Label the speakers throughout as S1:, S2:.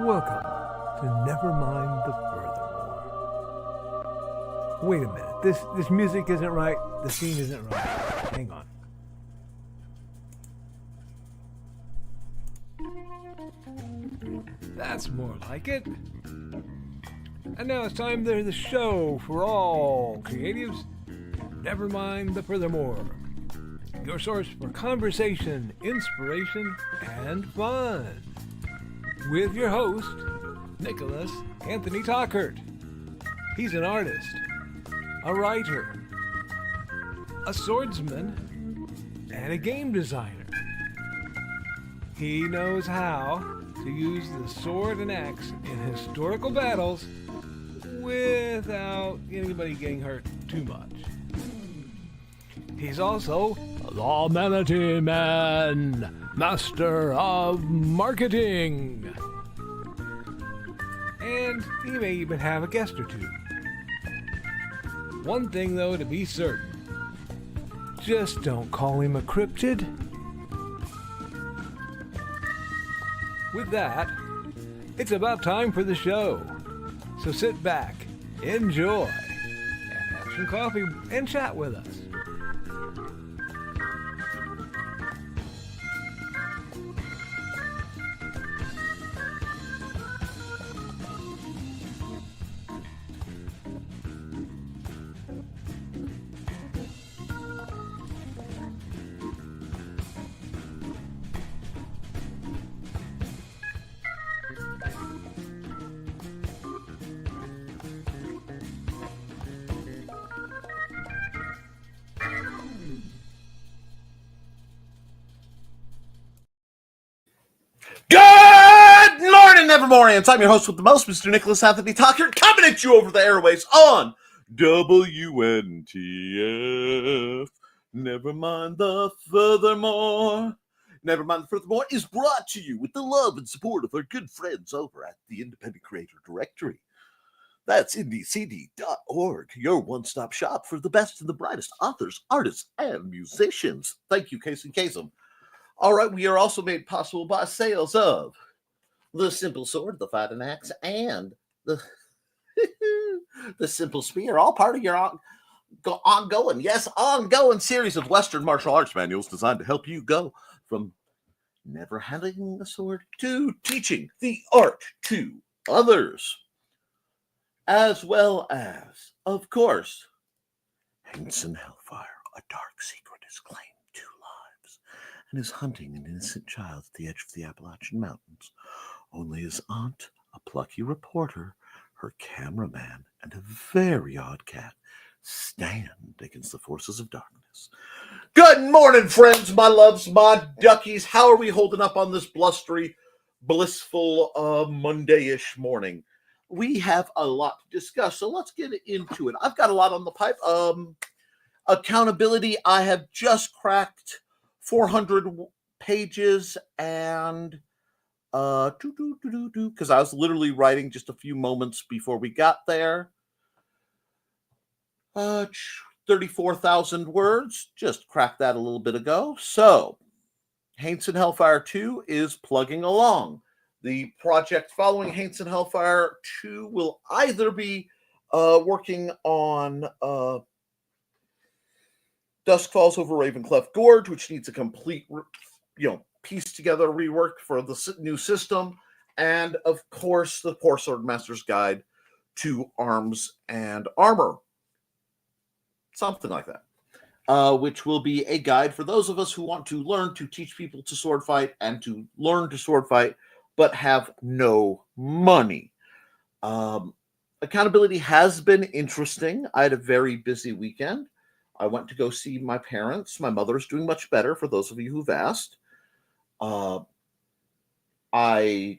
S1: Welcome to Nevermind the Furthermore. Wait a minute, this music isn't right, the scene isn't right. Hang on. That's more like it. And now it's time for the show for all creatives. Nevermind the Furthermore. Your source for conversation, inspiration, and fun. With your host, Nicholas Anthony Tockert. He's an artist, a writer, a swordsman, and a game designer. He knows how to use the sword and axe in historical battles without anybody getting hurt too much. He's also the Manatee Man, master of marketing. And he may even have a guest or two. One thing, though, to be certain. Just don't call him a cryptid. With that, it's about time for the show. So sit back, enjoy, and have some coffee and chat with us.
S2: Good morning, Nevermorians. I'm your host with the most, Mr. Nicholas Anthony Tockert, coming at you over the airways on WNTF. Nevermind the Furthermore. Nevermind the Furthermore is brought to you with the love and support of our good friends over at the Independent Creator Directory. That's indiecd.org, your one-stop shop for the best and the brightest authors, artists, and musicians. Thank you, Casey Kasem. All right, we are also made possible by sales of the Simple Sword, the Fighting Axe, and the the Simple Spear, all part of your ongoing series of Western martial arts manuals designed to help you go from never handling the sword to teaching the art to others. As well as, of course, Hanson Hellfire, a dark secret is claimed to and is hunting an innocent child at the edge of the Appalachian Mountains. Only his aunt, a plucky reporter, her cameraman, and a very odd cat stand against the forces of darkness. Good morning, friends, my loves, my duckies. How are we holding up on this blustery, blissful, Monday-ish morning? We have a lot to discuss, so let's get into it. I've got a lot on the pipe. Accountability, I have just cracked 400 pages and because I was literally writing just a few moments before we got there. 34,000 words, just cracked that a little bit ago. So Hanson Hellfire 2 is plugging along. The project following Hanson Hellfire 2 will either be working on Dusk Falls over Ravencleft Gorge, which needs a complete, piece together rework for the new system, and of course the Poor Swordmaster's Guide to Arms and Armor, something like that, which will be a guide for those of us who want to learn to teach people to sword fight and to learn to sword fight, but have no money. Accountability has been interesting. I had a very busy weekend. I went to go see my parents. My mother is doing much better, for those of you who've asked. I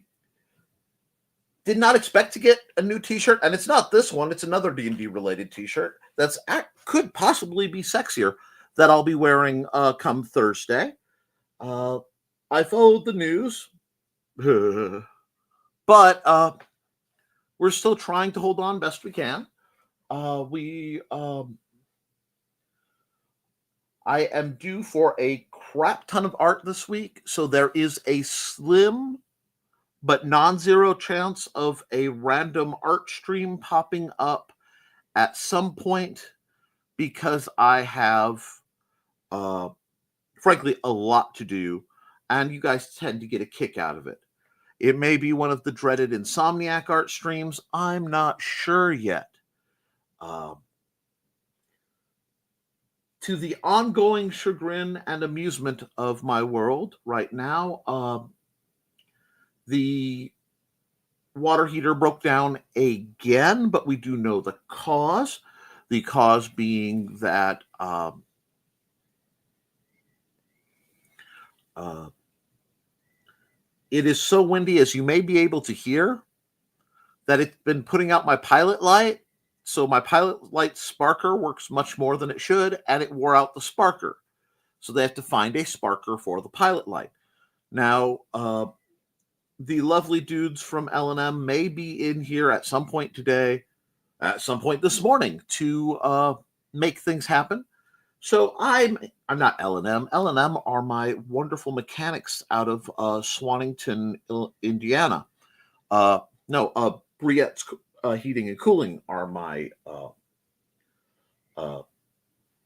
S2: did not expect to get a new t-shirt, and it's not this one. It's another D&D related t-shirt could possibly be sexier that I'll be wearing come Thursday. I followed the news, but we're still trying to hold on best we can. I am due for a crap ton of art this week, so there is a slim but non-zero chance of a random art stream popping up at some point, because I have, frankly, a lot to do, and you guys tend to get a kick out of it. It may be one of the dreaded Insomniac art streams. I'm not sure yet. To the ongoing chagrin and amusement of my world right now, the water heater broke down again, but we do know the cause. The cause being that it is so windy, as you may be able to hear, that it's been putting out my pilot light. So my pilot light sparker works much more than it should, and it wore out the sparker. So they have to find a sparker for the pilot light. Now, the lovely dudes from L&M may be in here at some point today, at some point this morning, to make things happen. So I'm not L&M. L&M are my wonderful mechanics out of Swanington, Indiana. Briette's Heating and Cooling are my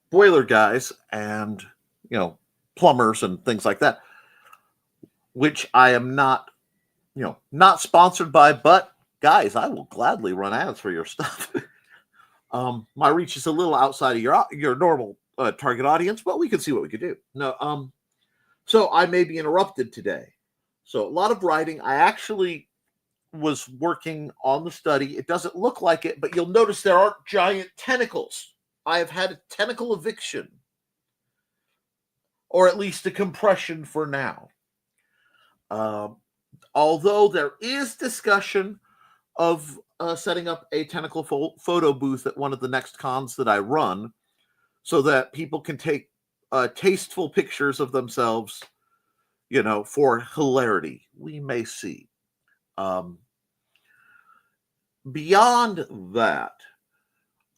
S2: boiler guys, and plumbers and things like that, which I am not sponsored by, but guys, I will gladly run ads for your stuff. My reach is a little outside of your normal target audience, but we can see what we can do. No, so I may be interrupted today. So a lot of writing. I actually was working on the study. It doesn't look like it, but you'll notice there aren't giant tentacles. I have had a tentacle eviction, or at least a compression for now. Although there is discussion of setting up a tentacle photo booth at one of the next cons that I run, so that people can take tasteful pictures of themselves, for hilarity. We may see. Beyond that,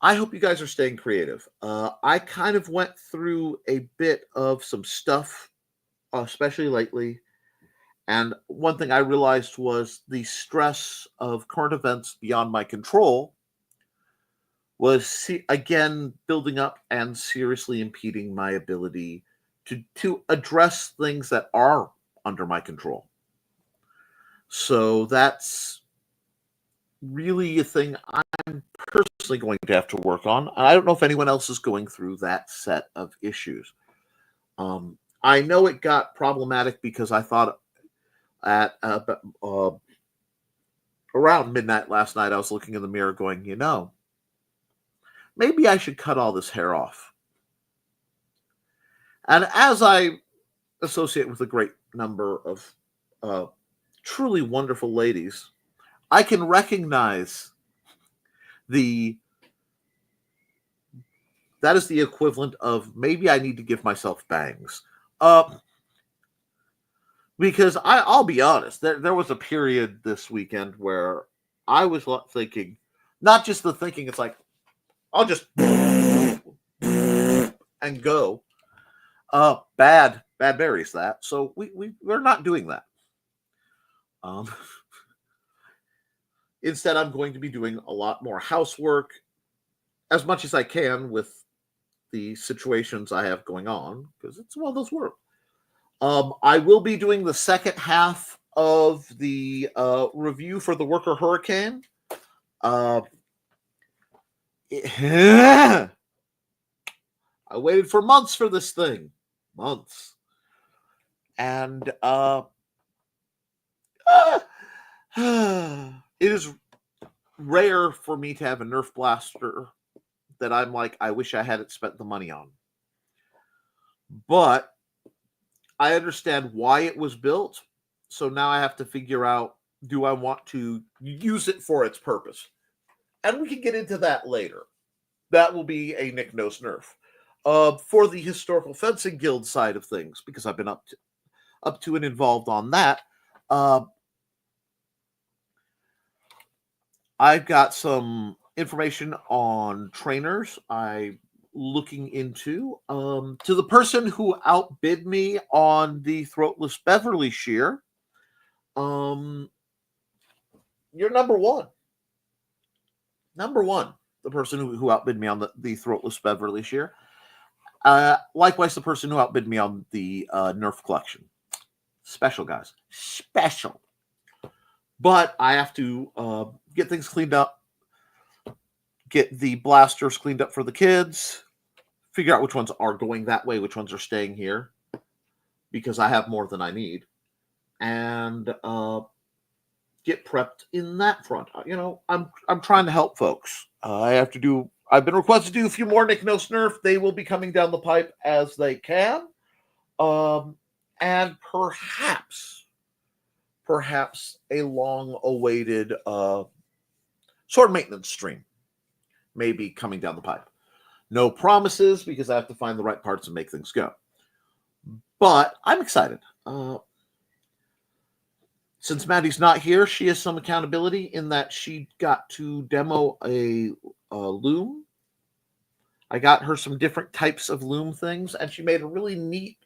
S2: I hope you guys are staying creative. I kind of went through a bit of some stuff, especially lately. And one thing I realized was the stress of current events beyond my control was, again, building up and seriously impeding my ability to address things that are under my control. So that's really a thing I'm personally going to have to work on. I don't know if anyone else is going through that set of issues. I know it got problematic because I thought at around midnight last night, I was looking in the mirror going, maybe I should cut all this hair off. And as I associate with a great number of truly wonderful ladies, I can recognize that is the equivalent of maybe I need to give myself bangs. Because I'll be honest, there was a period this weekend where I was thinking, not just the thinking, it's like, I'll just and go. Bad berries that. So we're not doing that. Instead, I'm going to be doing a lot more housework, as much as I can with the situations I have going on, because it's one of those work. I will be doing the second half of the review for the Worker Hurricane. I waited for months for this thing. Months. And it is rare for me to have a Nerf blaster that I'm like, I wish I hadn't spent the money on. But I understand why it was built. So now I have to figure out, do I want to use it for its purpose? And we can get into that later. That will be a Nick Knows Nerf. For the Historical Fencing Guild side of things, because I've been up to and involved on that, I've got some information on trainers I'm looking into. To the person who outbid me on the Throatless Beverly shear, you're number one. Number one, the person who outbid me on the Throatless Beverly Shear. Likewise, the person who outbid me on the Nerf collection. Special, guys. Special. But I have to get things cleaned up, get the blasters cleaned up for the kids, figure out which ones are going that way, which ones are staying here, because I have more than I need, and get prepped in that front. I'm trying to help folks. I've been requested to do a few more Nick No Snurf. They will be coming down the pipe as they can. And perhaps a long-awaited sword maintenance stream may be coming down the pipe. No promises, because I have to find the right parts and make things go. But I'm excited. Since Maddie's not here, she has some accountability in that she got to demo a loom. I got her some different types of loom things, and she made a really neat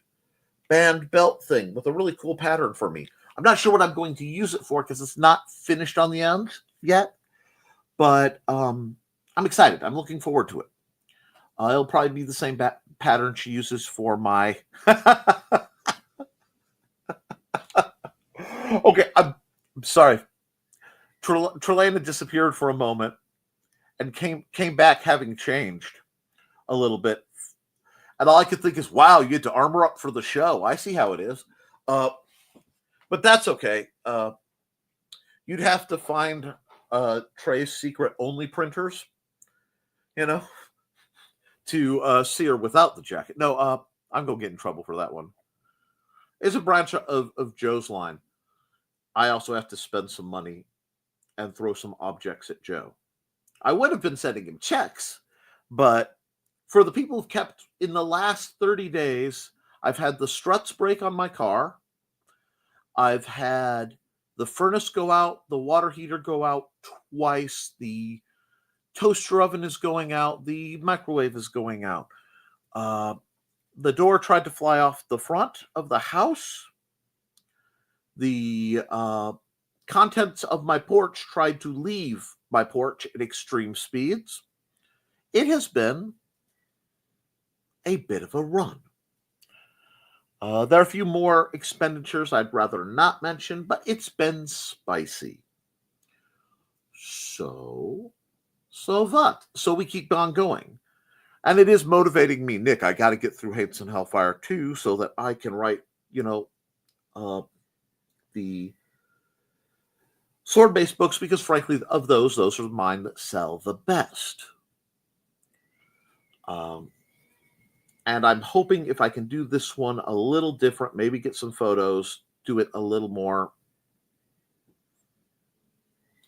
S2: band belt thing with a really cool pattern for me. I'm not sure what I'm going to use it for because it's not finished on the end yet, but I'm excited. I'm looking forward to it. It'll probably be the same pattern she uses for my... Okay, I'm sorry. Trelana disappeared for a moment and came back having changed a little bit. And all I could think is, wow, you had to armor up for the show. I see how it is. But that's okay. You'd have to find Trey's secret only printers, to see her without the jacket. No, I'm going to get in trouble for that one. It's a branch of Joe's line. I also have to spend some money and throw some objects at Joe. I would have been sending him checks, but for the people who've kept in the last 30 days, I've had the struts break on my car. I've had the furnace go out, the water heater go out twice, the toaster oven is going out, the microwave is going out. The door tried to fly off the front of the house. The contents of my porch tried to leave my porch at extreme speeds. It has been a bit of a run. There are a few more expenditures I'd rather not mention, but it's been spicy. So we keep on going. And it is motivating me, Nick. I got to get through Hades and Hellfire 2 so that I can write, the sword-based books, because frankly, of those are mine that sell the best. And I'm hoping if I can do this one a little different, maybe get some photos, do it a little more,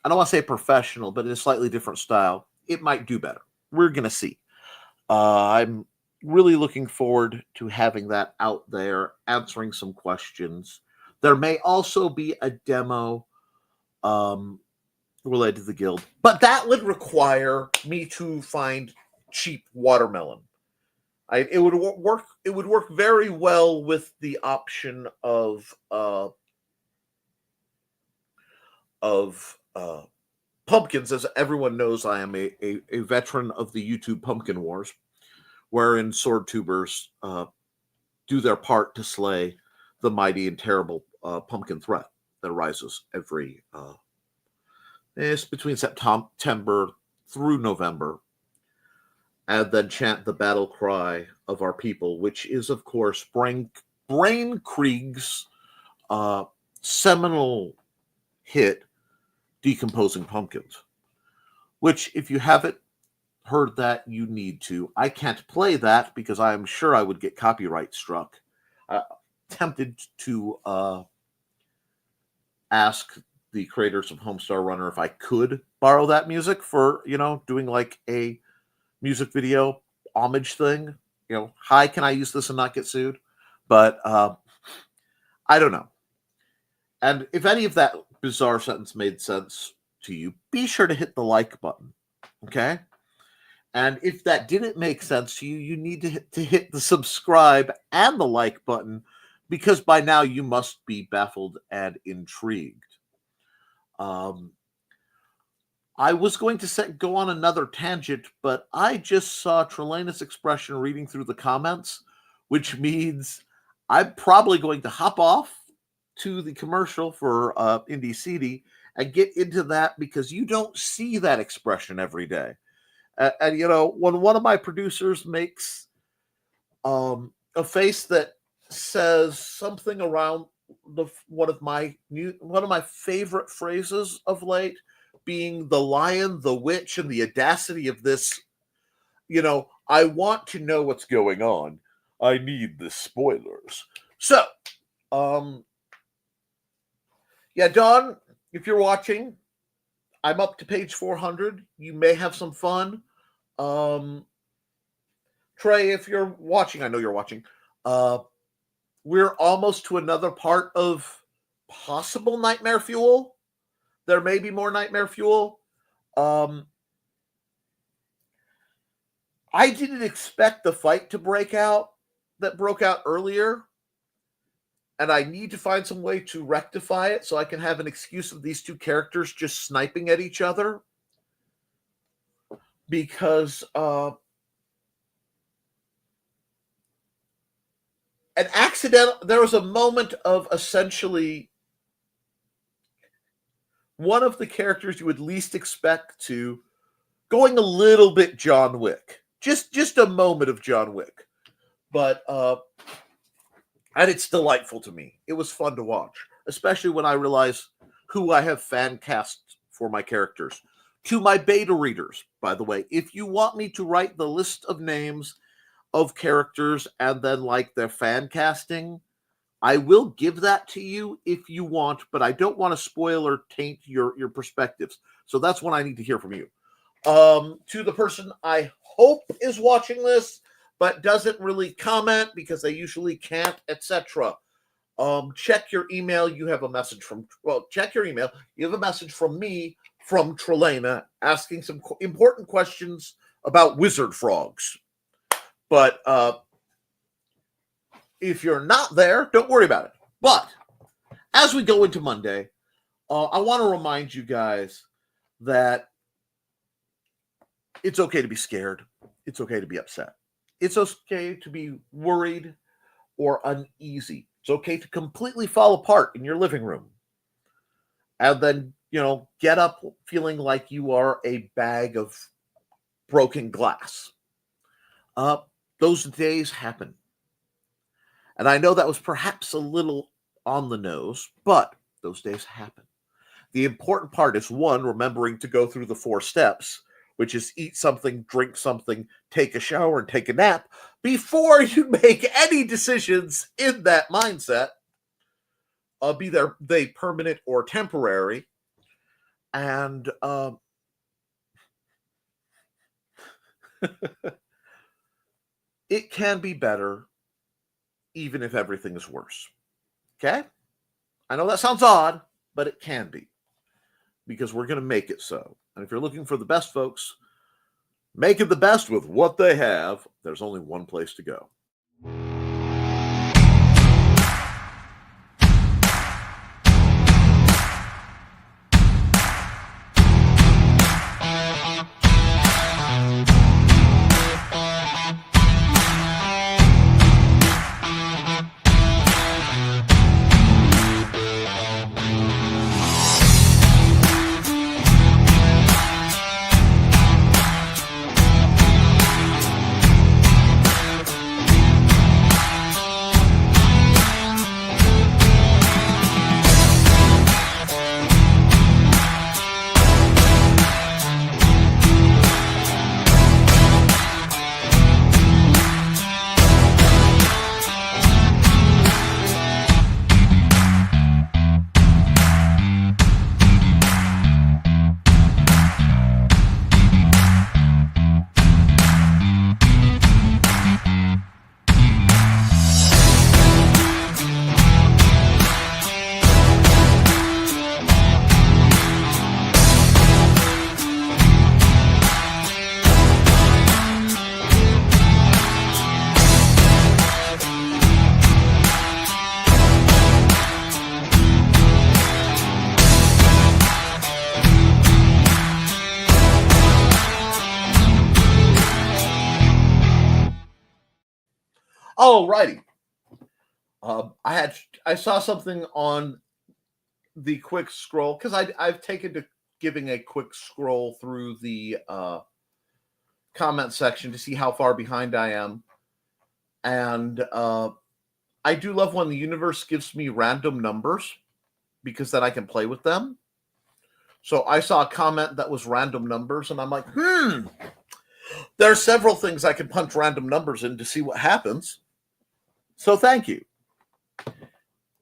S2: I don't want to say professional, but in a slightly different style, it might do better. We're going to see. I'm really looking forward to having that out there, answering some questions. There may also be a demo related to the guild, but that would require me to find cheap watermelon. It would work. It would work very well with the option of pumpkins. As everyone knows, I am a veteran of the YouTube Pumpkin Wars, wherein sword tubers do their part to slay the mighty and terrible pumpkin threat that arises every it's between September through November, and then chant the battle cry of our people, which is, of course, Brain Krieg's seminal hit, Decomposing Pumpkins, which, if you haven't heard that, you need to. I can't play that because I am sure I would get copyright struck. Tempted to ask the creators of Homestar Runner if I could borrow that music for, doing like a music video homage thing. Hi, can I use this and not get sued? But I don't know. And if any of that bizarre sentence made sense to you, be sure to hit the like button, okay? And if that didn't make sense to you, you need to hit the subscribe and the like button, because by now you must be baffled and intrigued. I was going to go on another tangent, but I just saw Trelena's expression reading through the comments, which means I'm probably going to hop off to the commercial for Indie CD and get into that, because you don't see that expression every day. And you know, when one of my producers makes a face that says something around one of my favorite phrases of late, being the lion, the witch, and the audacity of this, you know, I want to know what's going on. I need the spoilers. So, yeah, Don, if you're watching, I'm up to page 400. You may have some fun. Trey, if you're watching, I know you're watching. We're almost to another part of possible Nightmare Fuel. There may be more Nightmare Fuel. I didn't expect the fight to break out that broke out earlier, and I need to find some way to rectify it so I can have an excuse of these two characters just sniping at each other. Because there was a moment of essentially one of the characters you would least expect to going a little bit John Wick. Just a moment of John Wick. But and it's delightful to me. It was fun to watch, especially when I realize who I have fan cast for my characters. To my beta readers, by the way, if you want me to write the list of names of characters and then like their fan casting, I will give that to you if you want, but I don't want to spoil or taint your perspectives. So that's when I need to hear from you. To the person I hope is watching this, but doesn't really comment because they usually can't, etc. Check your email. You have a message from, check your email. You have a message from me, from Trelena, asking some important questions about wizard frogs. But if you're not there, don't worry about it. But as we go into Monday, I want to remind you guys that it's okay to be scared. It's okay to be upset. It's okay to be worried or uneasy. It's okay to completely fall apart in your living room. And then, get up feeling like you are a bag of broken glass. Those days happen. And I know that was perhaps a little on the nose, but those days happen. The important part is, one, remembering to go through the 4 steps, which is eat something, drink something, take a shower, and take a nap before you make any decisions in that mindset, be they permanent or temporary. And it can be better even if everything is worse. Okay? I know that sounds odd, but it can be, because we're going to make it so. And if you're looking for the best, folks, making the best with what they have, there's only one place to go. Oh, righty. I saw something on the quick scroll because I've taken to giving a quick scroll through the comment section to see how far behind I am, and I do love when the universe gives me random numbers because then I can play with them. So I saw a comment that was random numbers, and I'm like, there are several things I can punch random numbers in to see what happens. So thank you.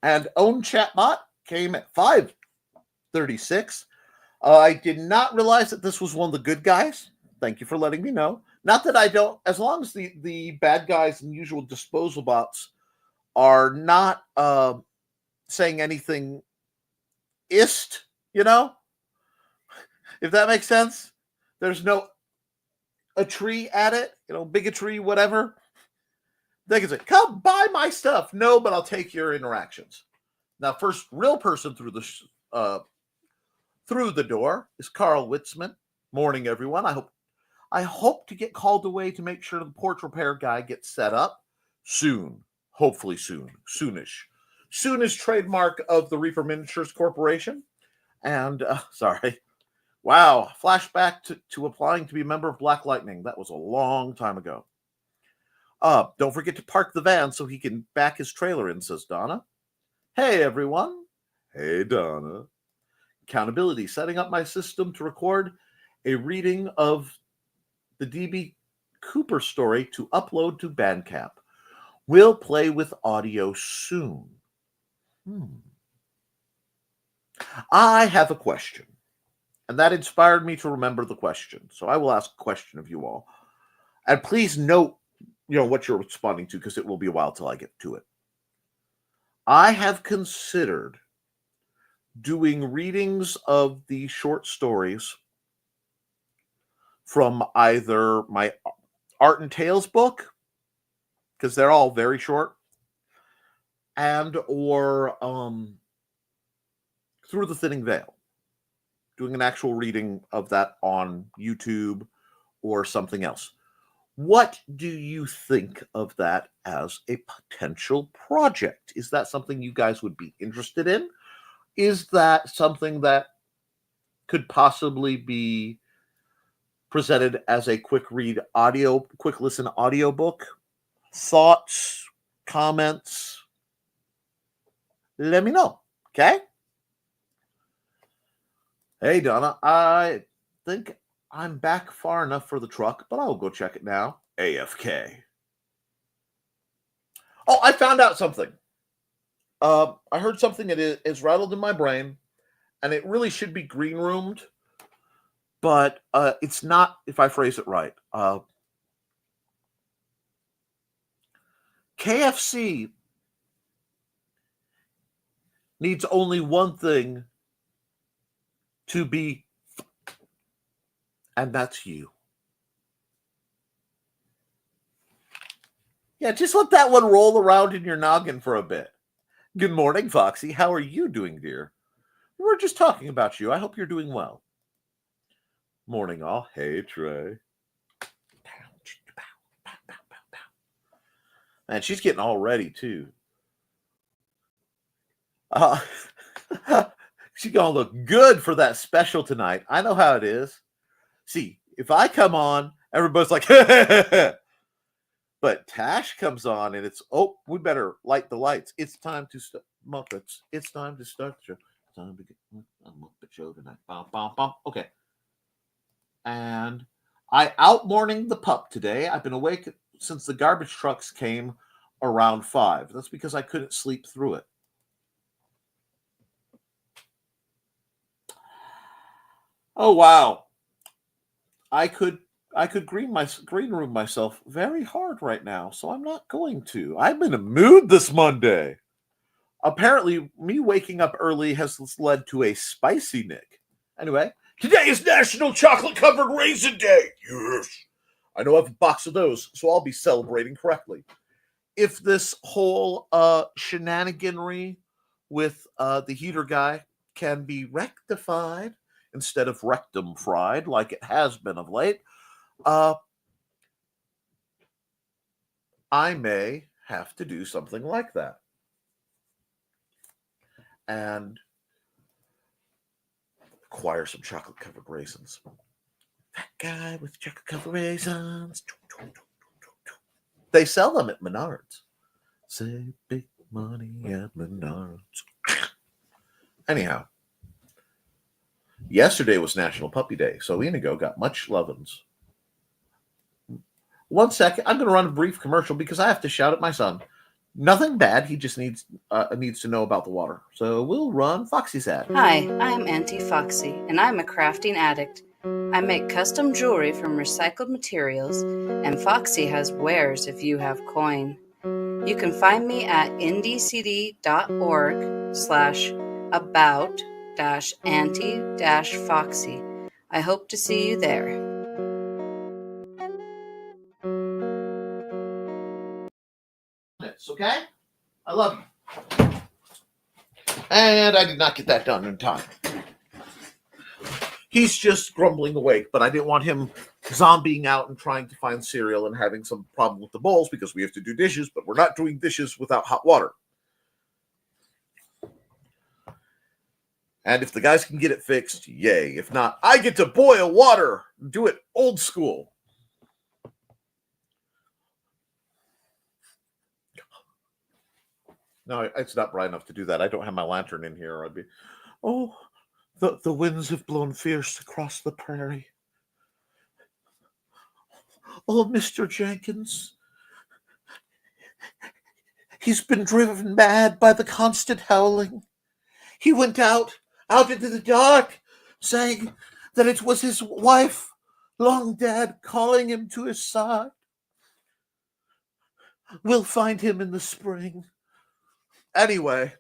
S2: And Own Chatbot came at 536. I did not realize that this was one of the good guys. Thank you for letting me know. Not that I don't, as long as the bad guys and usual disposal bots are not saying anything ist, you know? If that makes sense. There's no a tree at it, bigotry, whatever. They can say, come buy my stuff. No, but I'll take your interactions. Now, first real person through the door is Carl Witzman. Morning, everyone. I hope to get called away to make sure the porch repair guy gets set up soon. Hopefully soon. Soonish. Soonish trademark of the Reaper Miniatures Corporation. And, sorry. Wow. Flashback to applying to be a member of Black Lightning. That was a long time ago. Don't forget to park the van so he can back his trailer in, says Donna. Hey, everyone. Hey, Donna. Accountability. Setting up my system to record a reading of the DB Cooper story to upload to Bandcamp. We'll play with audio soon. I have a question. And that inspired me to remember the question. So I will ask a question of you all. And please note, what you're responding to, because it will be a while till I get to it. I have considered doing readings of the short stories from either my Art and Tales book, because they're all very short, and or Through the Thinning Veil. Doing an actual reading of that on YouTube or something else. What do you think of that as a potential project? Is that something you guys would be interested in? Is that something that could possibly be presented as a quick listen audiobook? Thoughts, comments? Let me know, okay? Hey, Donna, I think I'm back far enough for the truck, but I'll go check it now. AFK. Oh, I found out something. I heard something that is rattled in my brain, and it really should be green roomed, but it's not if I phrase it right. KFC needs only one thing to be, and that's you. Yeah, just let that one roll around in your noggin for a bit. Good morning, Foxy. How are you doing, dear? We're just talking about you. I hope you're doing well. Morning, all. Hey, Trey. Man, she's getting all ready, too. She's going to look good for that special tonight. I know how it is. See, if I come on, everybody's like, but Tash comes on and it's, we better light the lights. It's time to start, Muppets. It's time to start the show. It's time to get a Muppet show tonight. Bum, bum, bum. Okay. And I out mourning the pup today. I've been awake since the garbage trucks came around 5. That's because I couldn't sleep through it. Oh, wow. I could green room myself very hard right now, so I'm not going to. I'm in a mood this Monday. Apparently, me waking up early has led to a spicy Nick. Anyway, today is National Chocolate Covered Raisin Day. Yes. I know I have a box of those, so I'll be celebrating correctly. If this whole shenaniganry with the heater guy can be rectified instead of rectum fried like it has been of late, I may have to do something like that. And acquire some chocolate-covered raisins. That guy with chocolate-covered raisins. They sell them at Menards. Save big money at Menards. Anyhow, yesterday was National Puppy Day, so Inigo got much lovin's. 1 second, I'm going to run a brief commercial because I have to shout at my son. Nothing bad, he just needs to know about the water. So we'll run Foxy's ad.
S3: Hi, I'm Auntie Foxy, and I'm a crafting addict. I make custom jewelry from recycled materials, and Foxy has wares if you have coin. You can find me at ndcd.org/about-auntie-foxy. I hope to see you there.
S2: Okay? I love you. And I did not get that done in time. He's just grumbling awake, but I didn't want him zombieing out and trying to find cereal and having some problem with the bowls because we have to do dishes, but we're not doing dishes without hot water. And if the guys can get it fixed, yay. If not, I get to boil water and do it old school. No, it's not bright enough to do that. I don't have my lantern in here. I'd be, oh, the winds have blown fierce across the prairie. Oh, Mr. Jenkins, he's been driven mad by the constant howling. He went out into the dark, saying that it was his wife, long dead, calling him to his side. We'll find him in the spring. Anyway,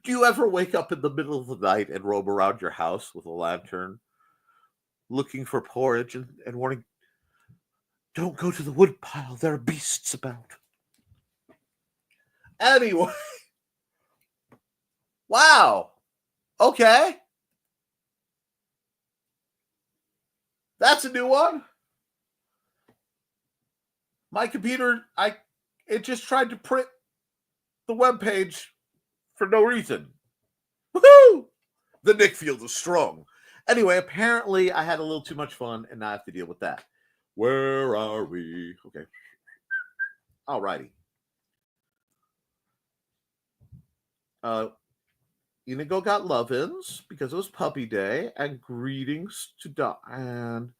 S2: do you ever wake up in the middle of the night and roam around your house with a lantern, looking for porridge and warning, don't go to the woodpile, there are beasts about. Anyway, wow, okay. That's a new one. My computer, it just tried to print the webpage for no reason. Woohoo! The Nick field is strong. Anyway, apparently I had a little too much fun and now I have to deal with that. Where are we? Okay. Alrighty. Inigo got love-ins because it was puppy day, and greetings to Doc. And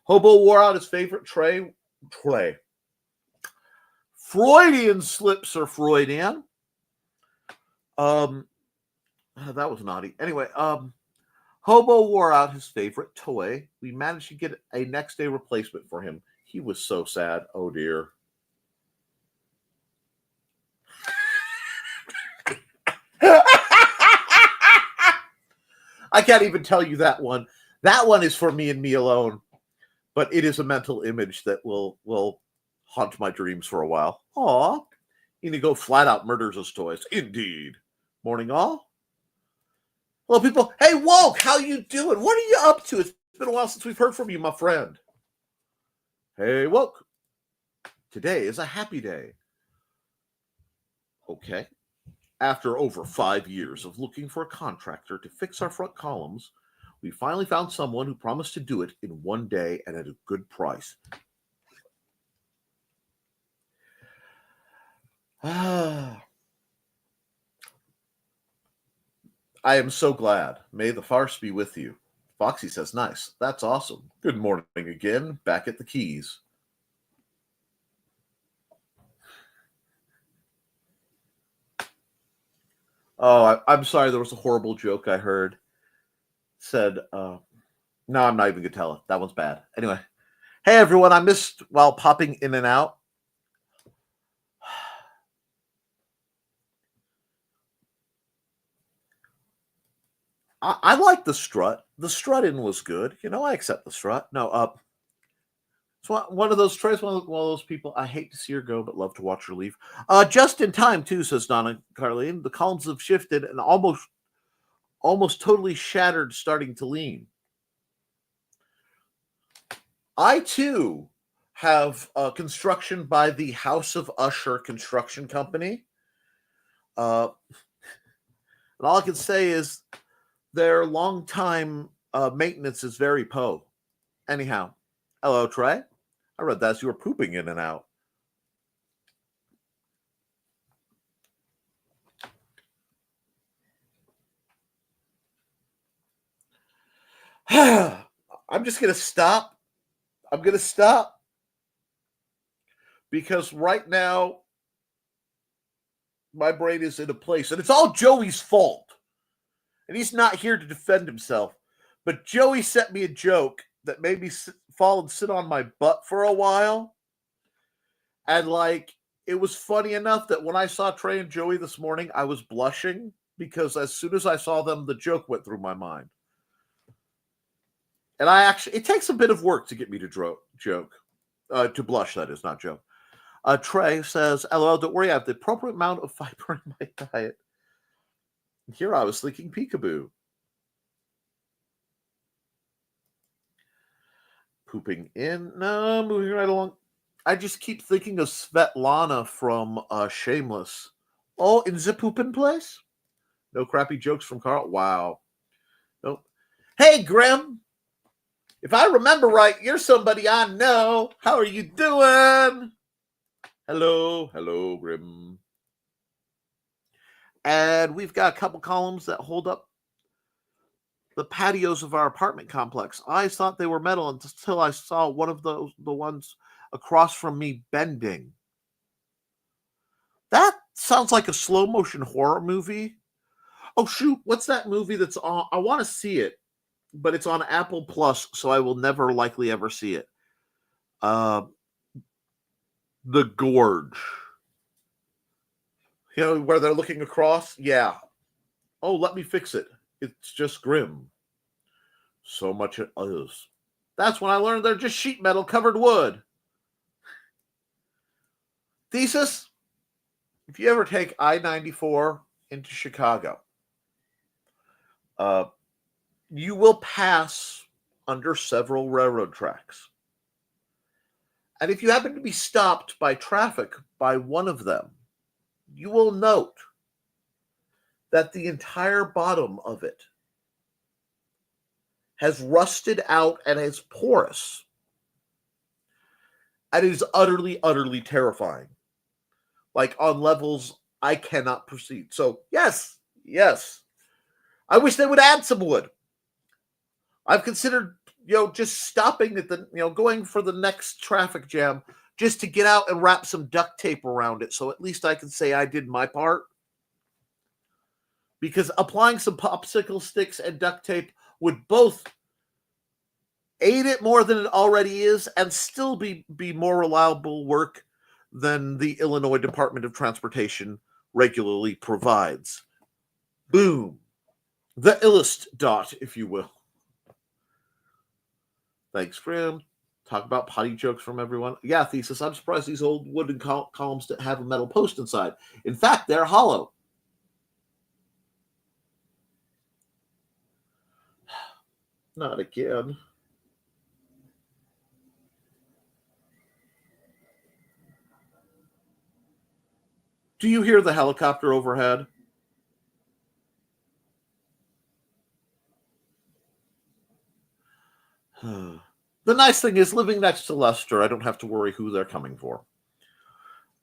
S2: Hobo wore out his favorite tray. Freudian slips are Freudian. That was naughty. Anyway, Hobo wore out his favorite toy. We managed to get a next day replacement for him. He was so sad. Oh dear. I can't even tell you that one. That one is for me and me alone. But it is a mental image that will haunt my dreams for a while. Aw. Inigo flat out murders his toys. Indeed. Morning all. Hello, people. Hey, Woke, how you doing? What are you up to? It's been a while since we've heard from you, my friend. Hey, Woke. Today is a happy day. Okay. After over 5 years of looking for a contractor to fix our front columns, we finally found someone who promised to do it in one day and at a good price. I am so glad. May the farce be with you. Foxy says, nice. That's awesome. Good morning again. Back at the keys. Oh, I'm sorry. There was a horrible joke I heard. Said, no, I'm not even going to tell it. That one's bad. Anyway. Hey, everyone. I missed while popping in and out. I like the strut. The strut in was good. You know, I accept the strut. No, it's one of those trays, one of those people, I hate to see her go, but love to watch her leave. Just in time, too, says Donna Carlene. The columns have shifted and almost totally shattered, starting to lean. I, too, have construction by the House of Usher Construction Company. And all I can say is their long-time maintenance is very po. Anyhow, hello, Trey. I read that as you were pooping in and out. I'm just going to stop. I'm going to stop. Because right now, my brain is in a place, and it's all Joey's fault. And he's not here to defend himself. But Joey sent me a joke that made me fall and sit on my butt for a while. And, like, it was funny enough that when I saw Trey and Joey this morning, I was blushing. Because as soon as I saw them, the joke went through my mind. And it takes a bit of work to get me to joke. To blush, that is, not joke. Trey says, LOL, don't worry, I have the appropriate amount of fiber in my diet. Here I was thinking peekaboo. Pooping in. No, moving right along. I just keep thinking of Svetlana from Shameless. Oh, in the pooping place? No crappy jokes from Carl? Wow. Nope. Hey, Grim. If I remember right, you're somebody I know. How are you doing? Hello, Grim. And we've got a couple columns that hold up the patios of our apartment complex. I thought they were metal until I saw one of the ones across from me bending. That sounds like a slow motion horror movie. Oh, shoot. What's that movie that's on? I want to see it, but it's on Apple Plus, so I will never likely ever see it. The Gorge. You know, where they're looking across? Yeah. Oh, let me fix it. It's just grim. So much it is. That's when I learned they're just sheet metal covered wood. Thesis? If you ever take I-94 into Chicago, you will pass under several railroad tracks. And if you happen to be stopped by traffic by one of them, you will note that the entire bottom of it has rusted out and is porous. And it is utterly, utterly terrifying. Like on levels I cannot proceed. So, yes. I wish they would add some wood. I've considered, just stopping at the, going for the next traffic jam just to get out and wrap some duct tape around it. So at least I can say I did my part. Because applying some popsicle sticks and duct tape would both aid it more than it already is and still be more reliable work than the Illinois Department of Transportation regularly provides. Boom. The illest dot, if you will. Thanks, Grim. Talk about potty jokes from everyone. Yeah, Thesis, I'm surprised these old wooden columns didn't have a metal post inside. In fact, they're hollow. Not again. Do you hear the helicopter overhead? The nice thing is, living next to Lester, I don't have to worry who they're coming for.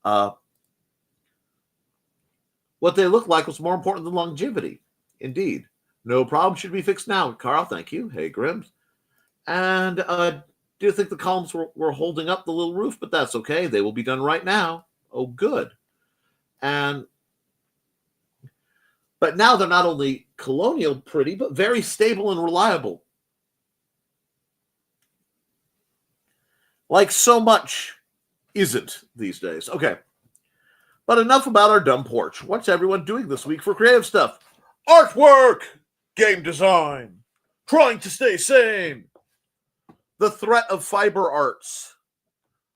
S2: What they look like was more important than longevity. Indeed. No problem. Should be fixed now. Carl, thank you. Hey, Grims. And do you think the columns were holding up the little roof? But that's okay. They will be done right now. Oh, good. But now they're not only colonial pretty, but very stable and reliable. Like so much isn't these days. Okay. But enough about our dumb porch. What's everyone doing this week for creative stuff? Artwork! Game design! Trying to stay sane! The threat of fiber arts.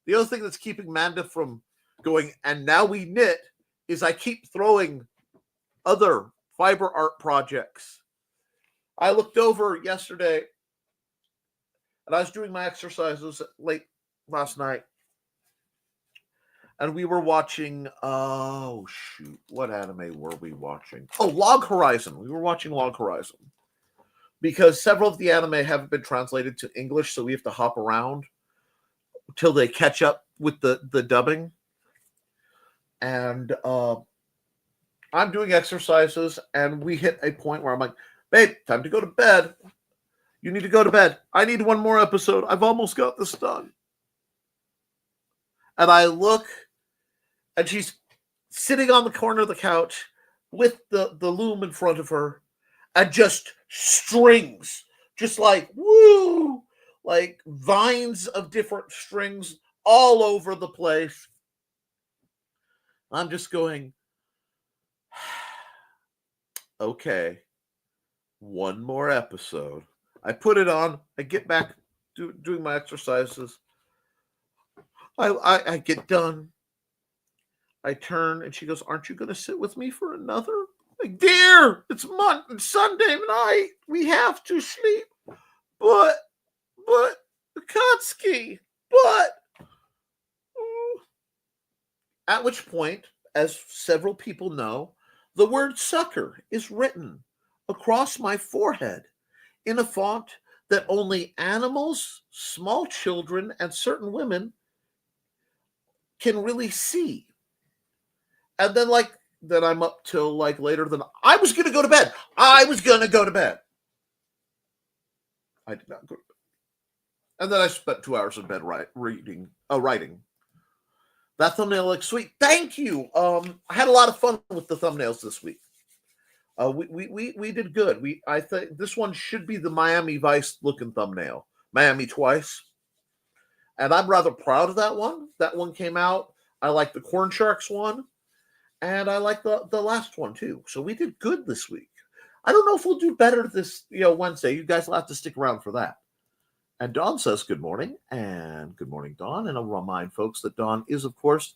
S2: The other thing that's keeping Manda from going, and now we knit, is I keep throwing other fiber art projects. I looked over yesterday, and I was doing my exercises late last night, and we were watching, oh, shoot, what anime were we watching? Oh, Log Horizon. We were watching Log Horizon. Because several of the anime haven't been translated to English, so we have to hop around till they catch up with the dubbing. And I'm doing exercises, and we hit a point where I'm like, babe, time to go to bed. You need to go to bed. I need one more episode. I've almost got this done. And I look, and she's sitting on the corner of the couch with the loom in front of her, and just strings, just like, woo, like vines of different strings all over the place. I'm just going, okay, one more episode. I put it on. I get back doing my exercises. I get done. I turn, and she goes, aren't you going to sit with me for another? Like, dear, it's Sunday night. We have to sleep. But, Kotsky, but. At which point, as several people know, the word sucker is written across my forehead in a font that only animals, small children, and certain women can really see. And then, then I'm up till later than I was going to go to bed. I did not go to bed. And then I spent 2 hours in bed writing. That thumbnail looks sweet. Thank you. I had a lot of fun with the thumbnails this week. We did good. I think this one should be the Miami Vice looking thumbnail. Miami twice. And I'm rather proud of that one. That one came out. I like the Corn Sharks one. And I like the last one too. So we did good this week. I don't know if we'll do better this Wednesday. You guys will have to stick around for that. And Dawn says good morning. And good morning, Dawn. And I'll remind folks that Dawn is, of course,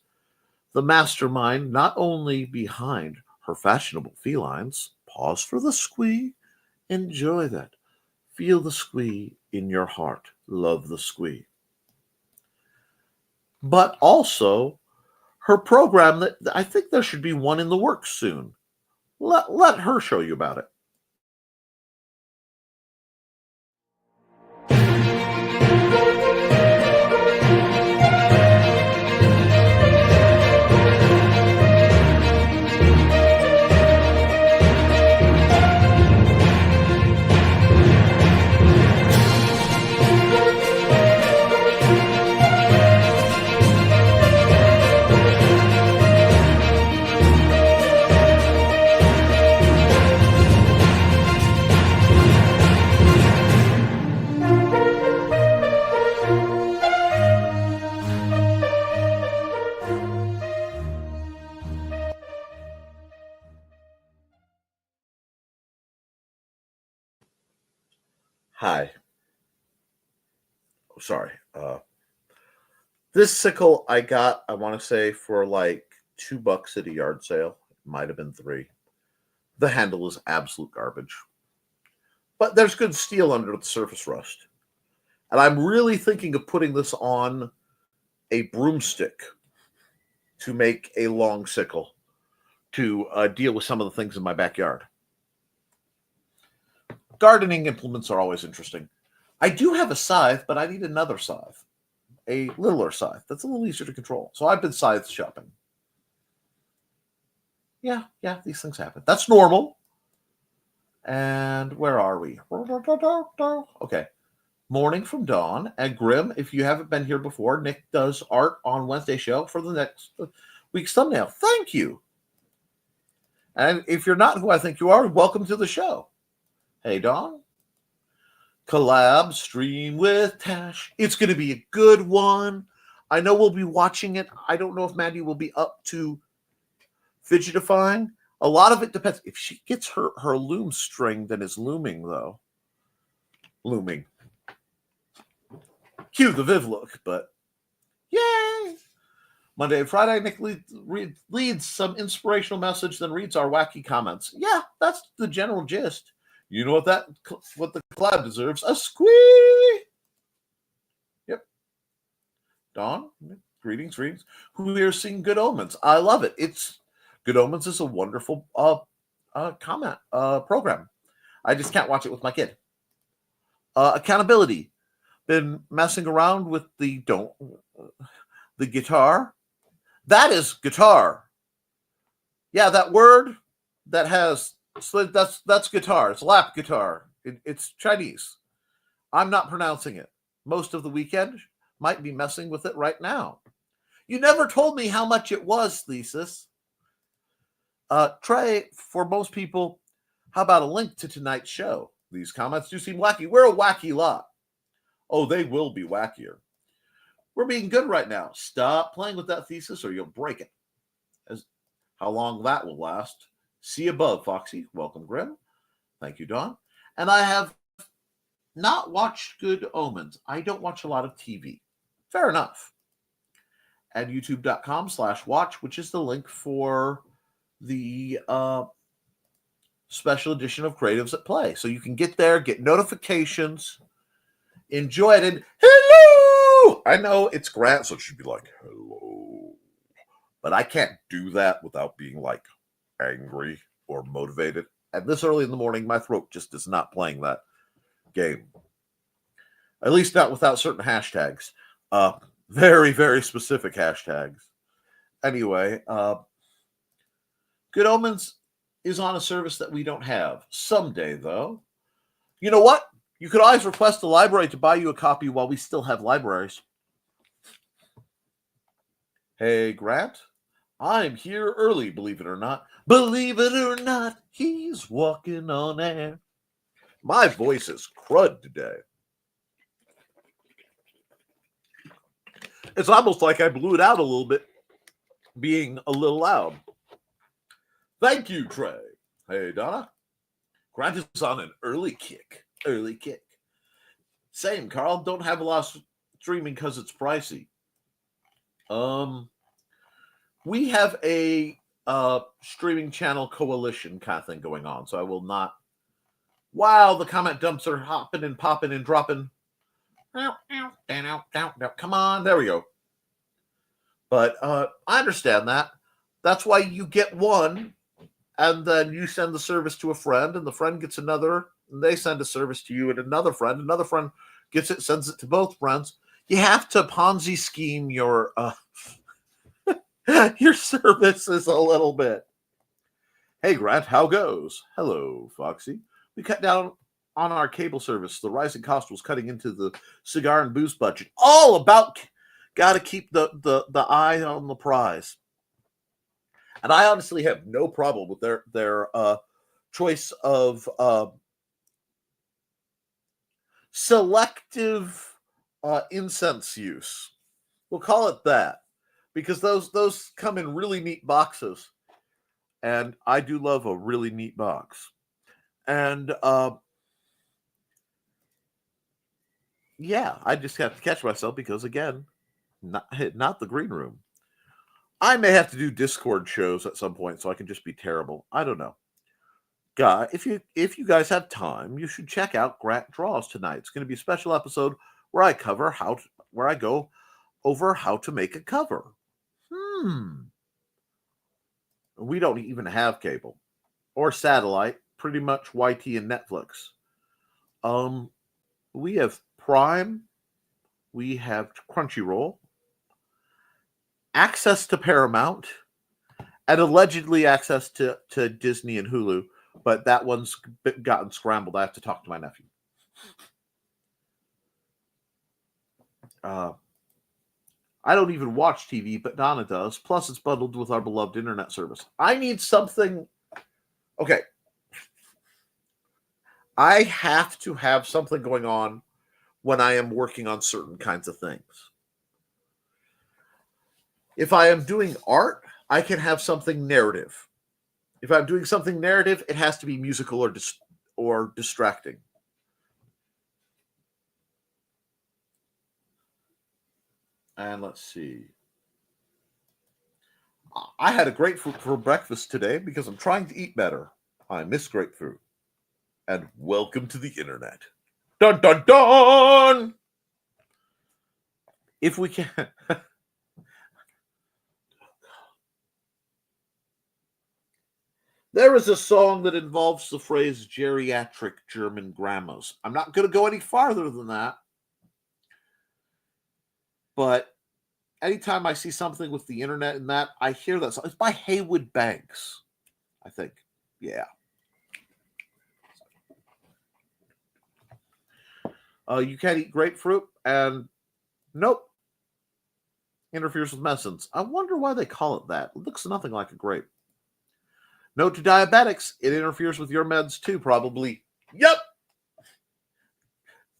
S2: the mastermind, not only behind her fashionable felines. Pause for the squee. Enjoy that. Feel the squee in your heart. Love the squee. But also her program that I think there should be one in the works soon. Let her show you about it. Hi. Oh, sorry. This sickle I got, I want to say, for $2 at a yard sale. It might have been $3. The handle is absolute garbage. But there's good steel under the surface rust. And I'm really thinking of putting this on a broomstick to make a long sickle to deal with some of the things in my backyard. Gardening implements are always interesting. I do have a scythe, but I need another scythe. A littler scythe. That's a little easier to control. So I've been scythe shopping. Yeah, these things happen. That's normal. And where are we? Okay. Morning from Dawn. And Grim, if you haven't been here before, Nick does art on Wednesday show for the next week's thumbnail. Thank you. And if you're not who I think you are, welcome to the show. Hey, Dawn. Collab stream with Tash. It's going to be a good one. I know we'll be watching it. I don't know if Maddie will be up to fidgetifying. A lot of it depends. If she gets her loom stringed and is looming, though. Looming. Cue the Viv look, but yay! Monday and Friday, Nick leads some inspirational message, then reads our wacky comments. Yeah, that's the general gist. You know what the collab deserves? A squee! Yep. Dawn, Greetings. We are seeing Good Omens. I love it. Good Omens is a wonderful program. I just can't watch it with my kid. Accountability. Been messing around with the guitar. That is guitar. Yeah, that word that has slid, that's guitar. It's lap guitar. It's Chinese. I'm not pronouncing it. Most of the weekend might be messing with it right now. You never told me how much it was, Thesis. Trey, for most people, how about a link to tonight's show? These comments do seem wacky. We're a wacky lot. Oh, they will be wackier. We're being good right now. Stop playing with that Thesis or you'll break it. How long that will last. See above, Foxy. Welcome, Grim. Thank you, Don. And I have not watched Good Omens. I don't watch a lot of TV. Fair enough. At youtube.com/watch, which is the link for the special edition of Creatives at Play. So you can get there, get notifications, enjoy it, and hello! I know it's Grant, so it should be like, hello. But I can't do that without being like angry or motivated. And this early in the morning, my throat just is not playing that game. At least not without certain hashtags. Very, very specific hashtags. Anyway, Good Omens is on a service that we don't have. Someday, though. You know what? You could always request the library to buy you a copy while we still have libraries. Hey, Grant. I'm here early, believe it or not. Believe it or not, he's walking on air. My voice is crud today. It's almost like I blew it out a little bit, being a little loud. Thank you, Trey. Hey, Donna. Grant is on an early kick. Same, Carl. Don't have a lot of streaming because it's pricey. We have a streaming channel coalition kind of thing going on, so I will not. Wow, the comment dumps are hopping and popping and dropping. Come on, there we go. But I understand that. That's why you get one, and then you send the service to a friend, and the friend gets another, and they send a service to you and another friend gets it, sends it to both friends. You have to Ponzi scheme your your services a little bit. Hey, Grant, how goes? Hello, Foxy. We cut down on our cable service. The rising cost was cutting into the cigar and booze budget. All about got to keep the eye on the prize. And I honestly have no problem with their choice of selective incense use. We'll call it that, because those come in really neat boxes, and I do love a really neat box. And yeah, I just have to catch myself because, again, not the green room. I may have to do Discord shows at some point so I can just be terrible. I don't know. Guy, if you guys have time, you should check out Grant Draws tonight. It's going to be a special episode where I go over how to make a cover. We don't even have cable or satellite. Pretty much YT and Netflix. We have Prime. We have Crunchyroll. Access to Paramount, and allegedly access to Disney and Hulu, but that one's gotten scrambled. I have to talk to my nephew. I don't even watch TV, but Donna does. Plus, it's bundled with our beloved internet service. I need something. Okay. I have to have something going on when I am working on certain kinds of things. If I am doing art, I can have something narrative. If I'm doing something narrative, it has to be musical or distracting. And let's see. I had a grapefruit for breakfast today because I'm trying to eat better. I miss grapefruit. And welcome to the internet. Dun, dun, dun! If we can... There is a song that involves the phrase geriatric German grandmas. I'm not going to go any farther than that. But anytime I see something with the internet and that, I hear that song. It's by Haywood Banks, I think. Yeah. You can't eat grapefruit, and nope. Interferes with medicines. I wonder why they call it that. It looks nothing like a grape. Note to diabetics, it interferes with your meds too, probably. Yep.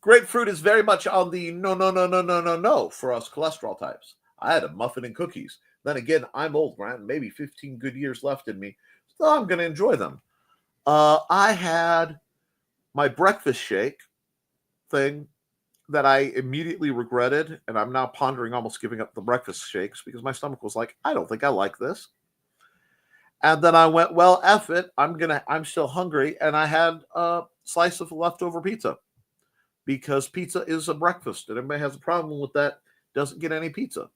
S2: Grapefruit is very much on the no for us cholesterol types. I had a muffin and cookies. Then again, I'm old, Grant, maybe 15 good years left in me, so I'm going to enjoy them. I had my breakfast shake thing that I immediately regretted, and I'm now pondering almost giving up the breakfast shakes because my stomach was like, I don't think I like this. And then I went, well, F it, I'm still hungry, and I had a slice of leftover pizza because pizza is a breakfast, and everybody has a problem with that, doesn't get any pizza.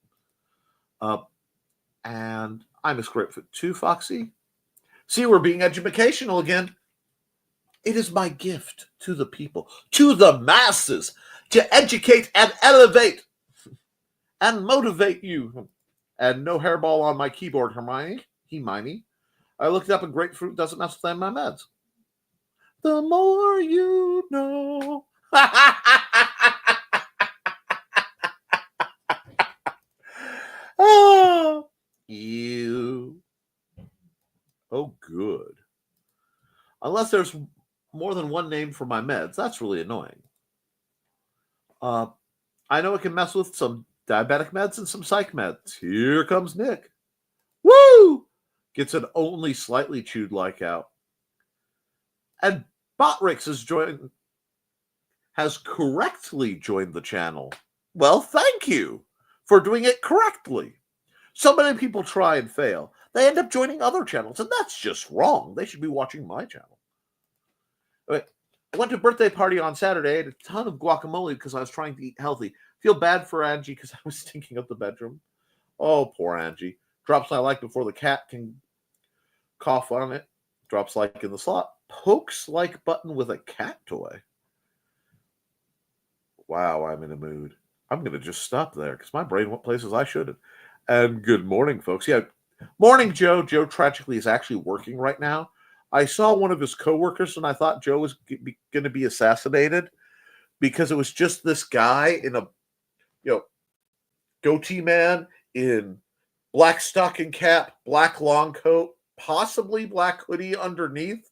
S2: And I miss grapefruit too, Foxy. See, we're being educational again. It is my gift to the people, to the masses, to educate and elevate and motivate you. And no hairball on my keyboard, Hermione. I looked up and grapefruit doesn't mess with my meds. The more you know. Oh, you. Oh, good. Unless there's more than one name for my meds, that's really annoying. I know it can mess with some diabetic meds and some psych meds. Here comes Nick. Woo! Gets an only slightly chewed like out. And Botrix has correctly joined the channel. Well, thank you for doing it correctly. So many people try and fail. They end up joining other channels, and that's just wrong. They should be watching my channel. Okay. I went to a birthday party on Saturday. I ate a ton of guacamole because I was trying to eat healthy. Feel bad for Angie because I was stinking up the bedroom. Oh, poor Angie. Drops I like before the cat can cough on it. Drops like in the slot. Pokes like button with a cat toy. Wow, I'm in a mood. I'm going to just stop there because my brain went places I shouldn't. And good morning, folks. Yeah, morning, Joe. Joe tragically is actually working right now. I saw one of his coworkers and I thought Joe was going to be assassinated because it was just this guy in a, goatee man in black stocking cap, black long coat, possibly black hoodie underneath,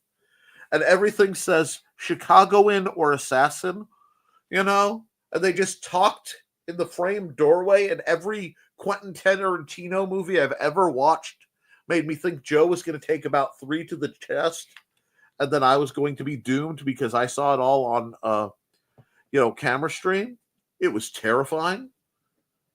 S2: and everything says Chicagoan or assassin, and they just talked in the framed doorway, and every Quentin Tarantino movie I've ever watched made me think Joe was going to take about 3 to the chest, and then I was going to be doomed because I saw it all on, camera stream. It was terrifying,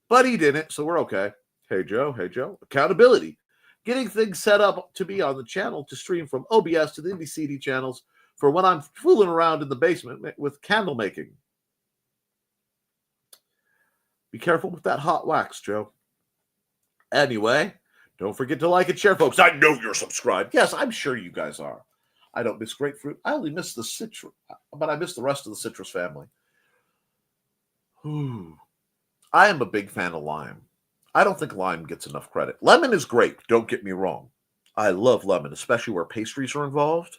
S2: but he didn't, so we're okay. Hey, Joe. Accountability. Getting things set up to be on the channel to stream from OBS to the Indie CD channels for when I'm fooling around in the basement with candle making. Be careful with that hot wax, Joe. Anyway, don't forget to like and share, folks. I know you're subscribed. Yes, I'm sure you guys are. I don't miss grapefruit. I only miss the citrus, but I miss the rest of the citrus family. I am a big fan of lime. I don't think lime gets enough credit. Lemon is great, don't get me wrong. I love lemon, especially where pastries are involved.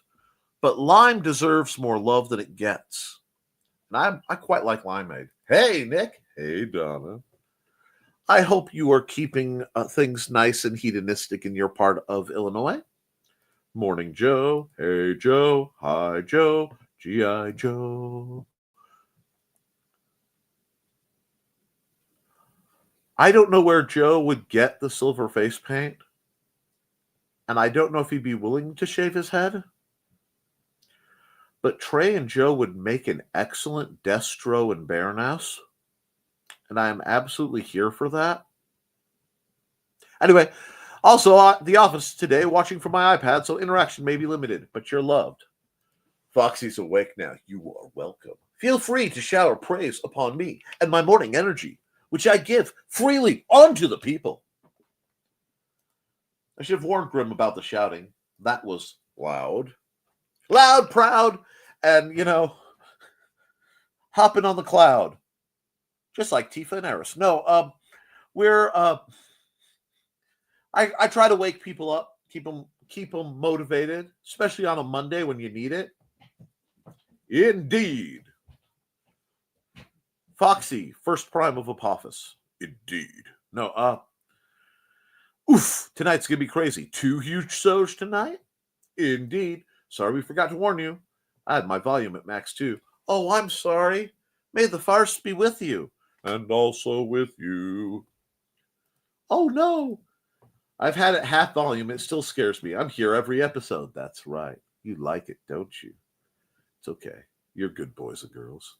S2: But lime deserves more love than it gets. And I quite like limeade. Hey, Nick. Hey, Donna. I hope you are keeping things nice and hedonistic in your part of Illinois. Morning, Joe. Hey, Joe. Hi, Joe. G.I. Joe. I don't know where Joe would get the silver face paint. And I don't know if he'd be willing to shave his head. But Trey and Joe would make an excellent Destro and Baroness. And I am absolutely here for that. Anyway, also the office today, watching from my iPad, so interaction may be limited, but you're loved. Foxy's awake now. You are welcome. Feel free to shower praise upon me and my morning energy, which I give freely unto the people. I should have warned Grim about the shouting. That was loud, proud, and, hopping on the cloud. Just like Tifa and Eris. No, we're, I try to wake people up, keep them motivated, especially on a Monday when you need it. Indeed. Foxy, first prime of Apophis. Indeed. No, tonight's going to be crazy. 2 huge shows tonight? Indeed. Sorry we forgot to warn you. I had my volume at max too. Oh, I'm sorry. May the farce be with you. And also with you. Oh, no. I've had it half volume. It still scares me. I'm here every episode. That's right. You like it, don't you? It's okay. You're good boys and girls.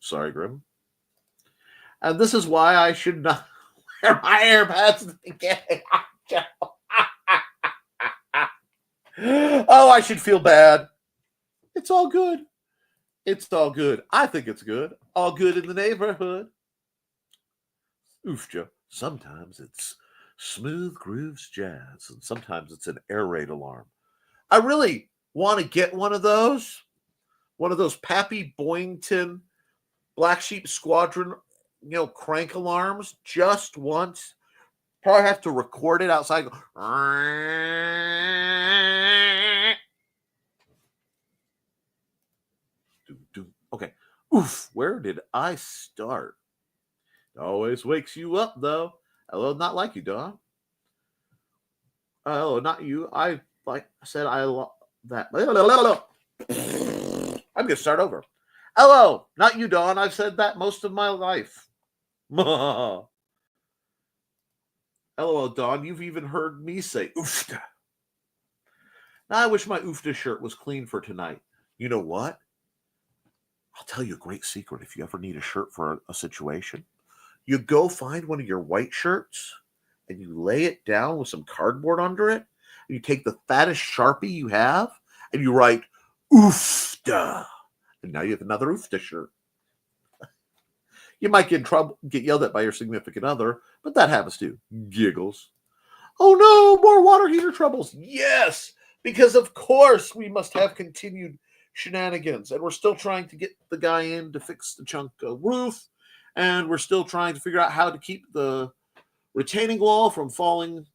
S2: Sorry, Grim. And this is why I should not wear my earbuds at the beginning. Oh, I should feel bad. It's all good. It's all good. I think it's good. All good in the neighborhood. Joe. Sometimes it's smooth grooves jazz, and sometimes it's an air raid alarm. I really want to get one of those Pappy Boyington Black Sheep Squadron, crank alarms just once. Probably have to record it outside. Okay. Where did I start? It always wakes you up, though. Hello, not like you, Don. Oh, not you. I said I love that. I'm going to start over. Hello, not you, Dawn. I've said that most of my life. LOL, Dawn. You've even heard me say oofta. Now, I wish my oofta shirt was clean for tonight. You know what? I'll tell you a great secret if you ever need a shirt for a situation. You go find one of your white shirts and you lay it down with some cardboard under it. And you take the fattest Sharpie you have and you write oofta. And now you have another oofta shirt. You might get in trouble, get yelled at by your significant other, but that happens too. Giggles. Oh no, more water heater troubles. Yes, because of course we must have continued shenanigans. And we're still trying to get the guy in to fix the chunk of roof. And we're still trying to figure out how to keep the retaining wall from falling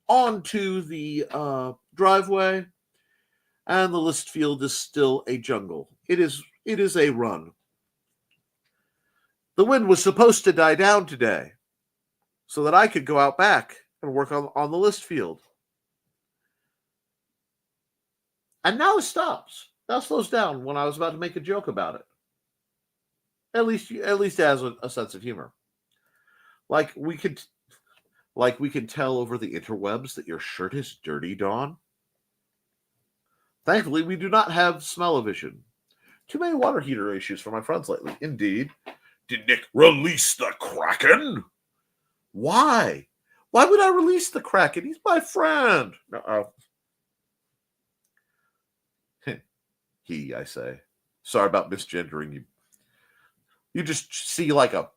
S2: onto the driveway. And the list field is still a jungle. It is a run. The wind was supposed to die down today so that I could go out back and work on the list field. And now it stops. Now it slows down when I was about to make a joke about it. At least it has a sense of humor. Like we can tell over the interwebs that your shirt is dirty, Dawn. Thankfully, we do not have smell-o-vision. Too many water heater issues for my friends lately. Indeed. Did Nick release the Kraken? Why? Why would I release the Kraken? He's my friend. He, I say. Sorry about misgendering you. You just see like a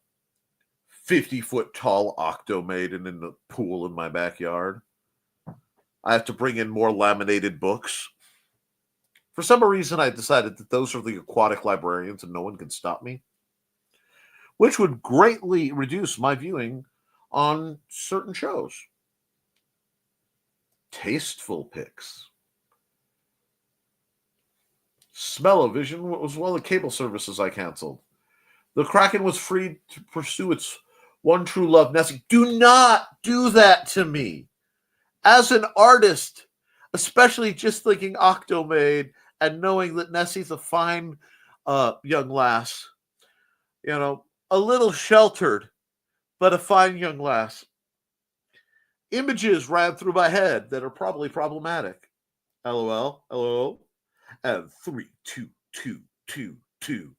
S2: 50-foot tall octomaiden in the pool in my backyard. I have to bring in more laminated books. For some reason, I decided that those are the aquatic librarians and no one can stop me, which would greatly reduce my viewing on certain shows. Tasteful picks. Smell-o-vision was one of the cable services I canceled. The Kraken was free to pursue its one true love, Nessie. Do not do that to me. As an artist, especially just thinking Octomade and knowing that Nessie's a fine young lass, a little sheltered, but a fine young lass. Images ran through my head that are probably problematic. LOL, LOL. And 3, 2, 2, 2, 2,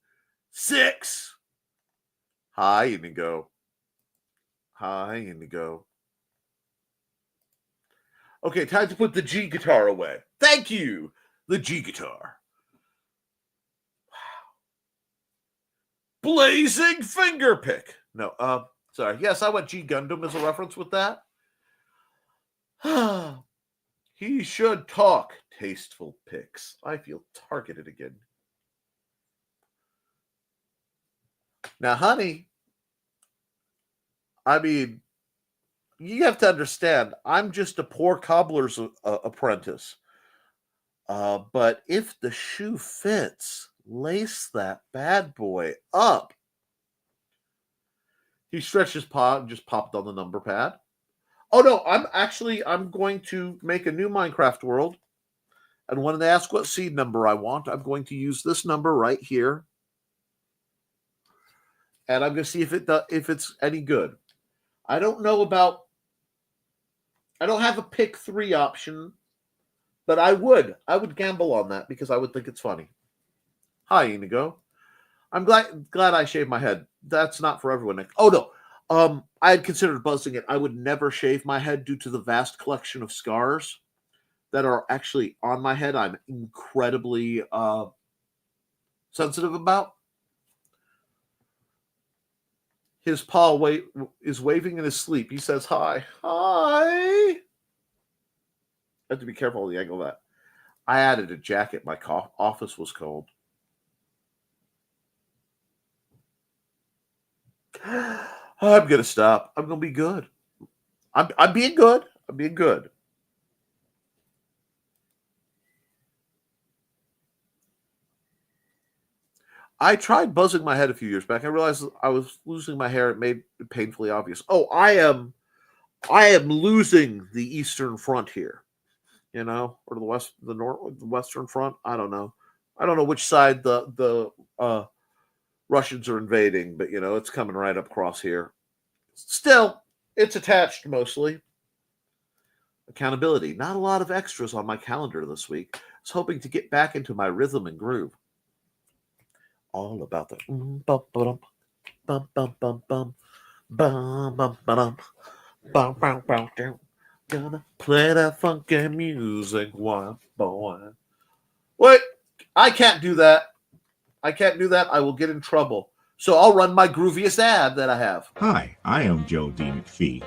S2: 6. Hi, Indigo. Hi, Indigo. Okay, time to put the G guitar away. Thank you, the G guitar. Wow. Blazing finger pick. No, sorry. Yes, I went G Gundam as a reference with that. He should talk. Tasteful pics. I feel targeted again. Now, honey, I mean, you have to understand, I'm just a poor cobbler's apprentice. But if the shoe fits, lace that bad boy up. He stretched his paw and just popped on the number pad. Oh no, I'm going to make a new Minecraft world. And when they ask what seed number I want, I'm going to use this number right here. And I'm going to see if it's any good. I don't have a pick 3 option, but I would gamble on that because I would think it's funny. Hi, Inigo. I'm glad I shaved my head. That's not for everyone, Nick. Oh no. I had considered buzzing it. I would never shave my head due to the vast collection of scars that are actually on my head. I'm incredibly sensitive about. His paw is waving in his sleep. He says, hi. Hi. I have to be careful of the angle of that. I added a jacket. My office was cold. I'm going to stop. I'm going to be good. I'm being good. I'm being good. I tried buzzing my head a few years back. I realized I was losing my hair. It made it painfully obvious. Oh, I am losing the Eastern Front here, or the Western Front. I don't know. I don't know which side the Russians are invading, but it's coming right up across here. Still, it's attached mostly. Accountability. Not a lot of extras on my calendar this week. I was hoping to get back into my rhythm and groove. All about the bum bum bum bum bum bum bum bum bum bum bum. Gonna play that funky music, one boy. Wait, I can't do that. I will get in trouble. So I'll run my grooviest ad that I have.
S4: Hi, I am Joe D. McPhee.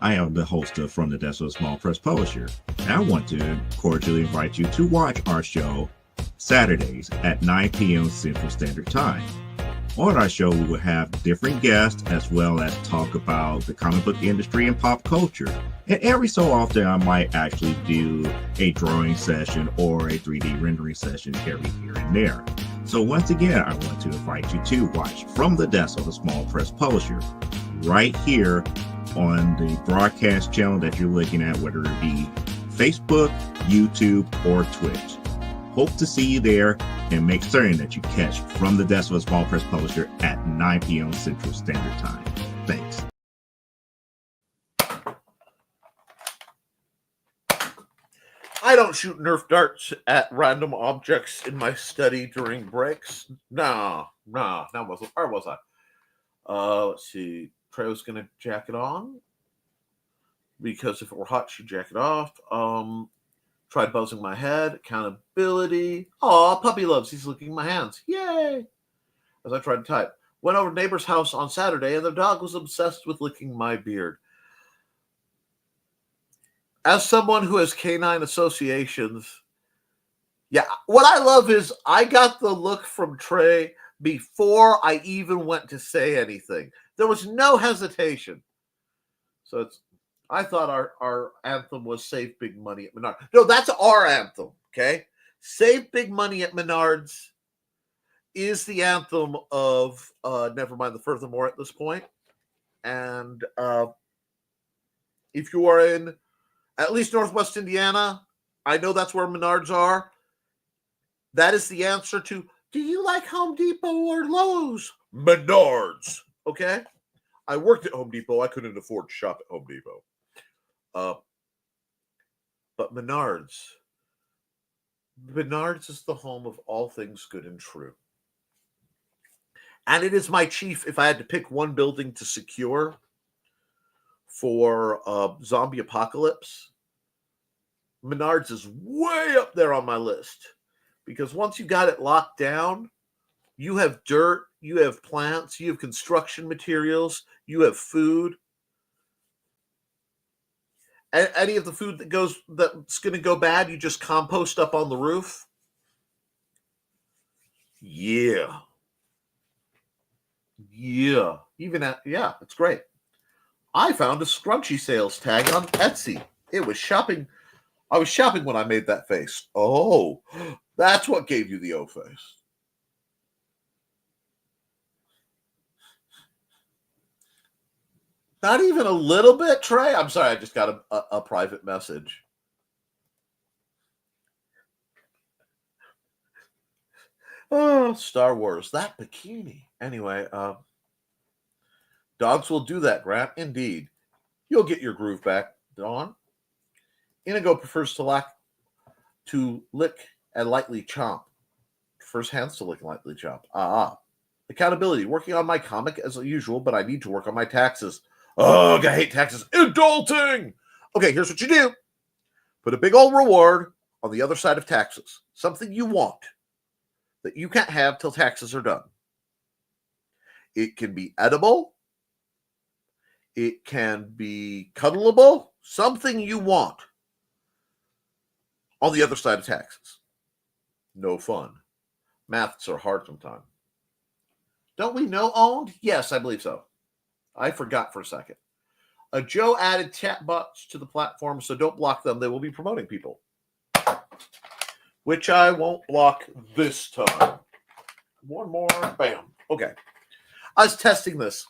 S4: I am the host of From the Desk of a Small Press Publisher. And I want to cordially invite you to watch our show Saturdays at 9 p.m. Central Standard Time. On our show, we will have different guests as well as talk about the comic book industry and pop culture. And every so often, I might actually do a drawing session or a 3D rendering session every here and there. So once again, I want to invite you to watch From the Desk of a Small Press Publisher right here on the broadcast channel that you're looking at, whether it be Facebook, YouTube, or Twitch. Hope to see you there, and make certain that you catch From the Desk of a Small Press Publisher at 9 p.m. Central Standard Time. Thanks.
S2: I don't shoot Nerf darts at random objects in my study during breaks. Where was I? Let's see. Trey was going to jack it on because if it were hot, she'd jack it off. Tried buzzing my head. Accountability. Aw, puppy loves. He's licking my hands. Yay! As I tried to type. Went over to neighbor's house on Saturday, and the dog was obsessed with licking my beard. As someone who has canine associations, yeah, what I love is I got the look from Trey before I even went to say anything. There was no hesitation. So I thought our anthem was Save Big Money at Menards. No, that's our anthem, okay? Save Big Money at Menards is the anthem of Nevermind the Furthermore at this point. And if you are in at least Northwest Indiana, I know that's where Menards are. That is the answer to, do you like Home Depot or Lowe's? Menards, okay? I worked at Home Depot. I couldn't afford to shop at Home Depot. But Menards is the home of all things good and true. And it is my chief, if I had to pick one building to secure for zombie apocalypse, Menards is way up there on my list. Because once you got it locked down, you have dirt, you have plants, you have construction materials, you have food. Any of the food that's going to go bad, you just compost up on the roof? Yeah. Yeah. Yeah, it's great. I found a scrunchy sales tag on Etsy. I was shopping when I made that face. Oh, that's what gave you the O face. Not even a little bit, Trey? I'm sorry, I just got a private message. Oh, Star Wars. That bikini. Anyway, dogs will do that, Grant. Indeed. You'll get your groove back, Dawn. Inigo prefers to lick and lightly chomp. Prefers hands to lick and lightly chomp. Accountability. Working on my comic as usual, but I need to work on my taxes. Ugh, I hate taxes. Adulting! Okay, here's what you do. Put a big old reward on the other side of taxes. Something you want that you can't have till taxes are done. It can be edible. It can be cuddleable. Something you want on the other side of taxes. No fun. Maths are hard sometimes. Don't we know owned? Yes, I believe so. I forgot for a second. Joe added chatbots to the platform, so don't block them. They will be promoting people. Which I won't block this time. One more. Bam. Okay. I was testing this.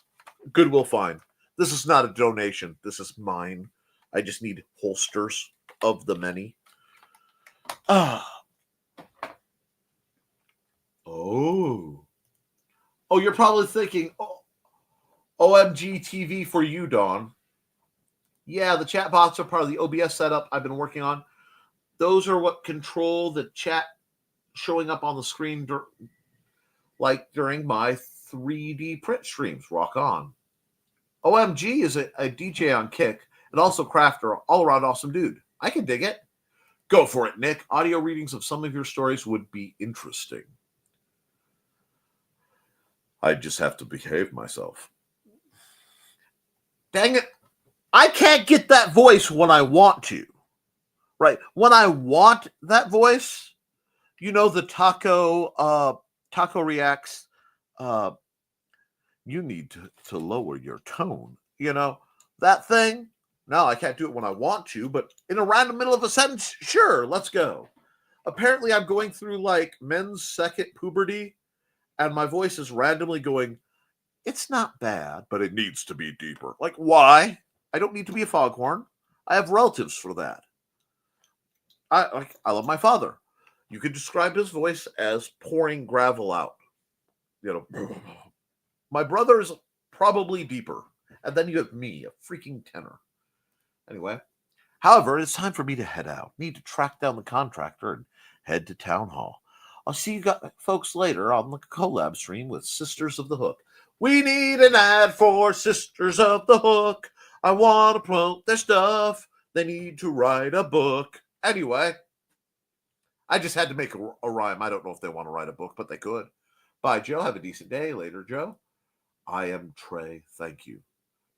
S2: Goodwill Find. This is not a donation. This is mine. I just need holsters of the many. Oh, you're probably thinking, OMG TV for you, Dawn. Yeah, the chat bots are part of the OBS setup I've been working on. Those are what control the chat showing up on the screen like during my 3D print streams. Rock on. OMG is a DJ on Kick and also crafter, all-around awesome dude. I can dig it. Go for it, Nick. Audio readings of some of your stories would be interesting. I just have to behave myself. Dang it. I can't get that voice when I want to. Right? When I want that voice, you know, the Taco Reacts, you need to lower your tone. You know, that thing. No, I can't do it when I want to, but in a random middle of a sentence, sure, let's go. Apparently, I'm going through like men's second puberty, and my voice is randomly going, it's not bad, but it needs to be deeper. Like, why? I don't need to be a foghorn. I have relatives for that. I love my father. You could describe his voice as pouring gravel out. You know, my brother is probably deeper. And then you have me, a freaking tenor. Anyway, however, it's time for me to head out. Need to track down the contractor and head to town hall. I'll see you folks later on the collab stream with Sisters of the Hook. We need an ad for Sisters of the Hook. I want to promote their stuff. They need to write a book. Anyway, I just had to make a rhyme. I don't know if they want to write a book, but they could. Bye, Joe. Have a decent day. Later, Joe. I am Trey. Thank you.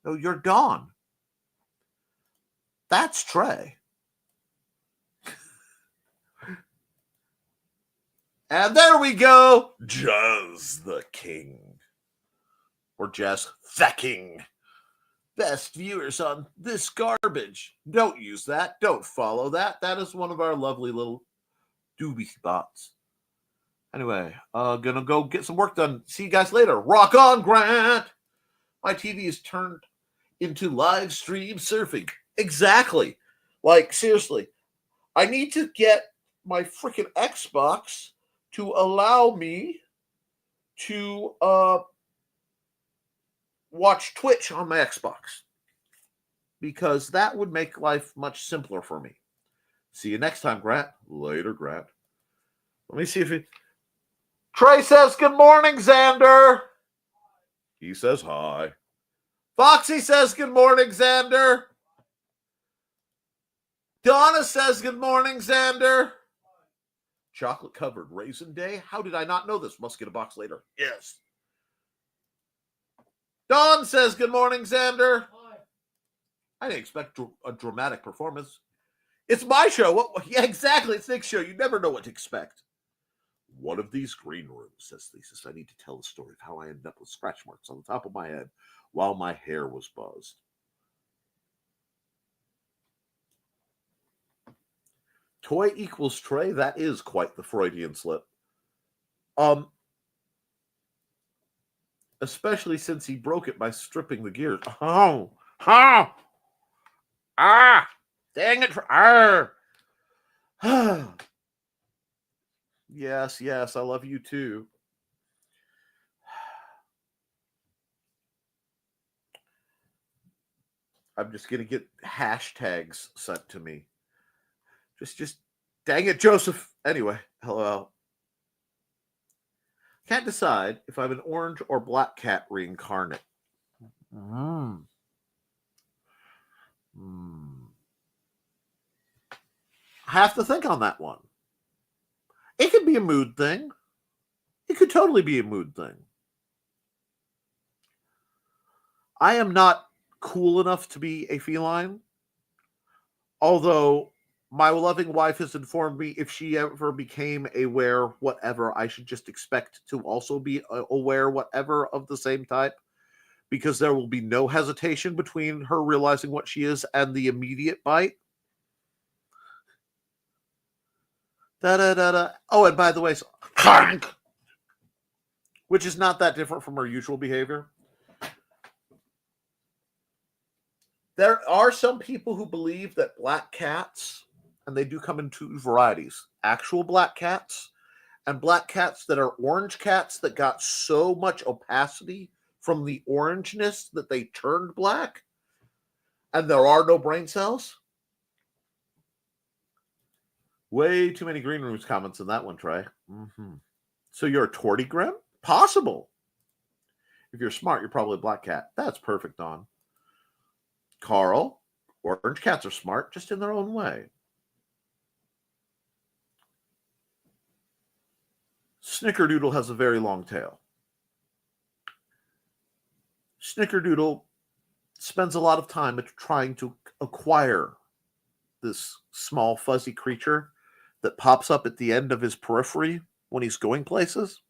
S2: No, you're Dawn. That's Trey. And there we go. Jazz the King. Or Jazz the King. Best viewers on this garbage. Don't use that. Don't follow that. That is one of our lovely little doobie spots. Anyway, gonna go get some work done. See you guys later. Rock on, Grant. My TV is turned into live stream surfing. Exactly. Like, seriously. I need to get my freaking Xbox to allow me to watch Twitch on my Xbox, because that would make life much simpler for me. See you next time, Grant. Later, Grant. Let me see if he... Trey says, good morning, Xander. He says hi. Foxy says, good morning, Xander. Donna says, good morning, Xander. Chocolate-covered raisin day? How did I not know this? Must get a box later. Yes. Dawn says, good morning, Xander. Hi. I didn't expect a dramatic performance. It's my show. Yeah, exactly. It's Nick's show. You never know what to expect. One of these green rooms, says Thesis. I need to tell the story of how I ended up with scratch marks on the top of my head while my hair was buzzed. Toy equals tray. That is quite the Freudian slip. Especially since he broke it by stripping the gears. Oh, dang it! Yes, I love you too. I'm just gonna get hashtags sent to me. Just dang it, Joseph. Anyway, hello. Can't decide if I'm an orange or black cat reincarnate. I have to think on that one. It could be a mood thing. It could totally be a mood thing. I am not cool enough to be a feline, although my loving wife has informed me if she ever became aware whatever, I should just expect to also be aware whatever of the same type, because there will be no hesitation between her realizing what she is and the immediate bite. Da-da-da-da. Oh, and by the way, which is not that different from her usual behavior. There are some people who believe that black cats, and they do come in two varieties, actual black cats and black cats that are orange cats that got so much opacity from the orangeness that they turned black, and there are no brain cells. Way too many green rooms comments in that one, Trey. So you're a tortigram? Possible. If you're smart, you're probably a black cat. That's perfect, Dawn. Carl, orange cats are smart, just in their own way. Snickerdoodle has a very long tail. Snickerdoodle spends a lot of time trying to acquire this small fuzzy creature that pops up at the end of his periphery when he's going places.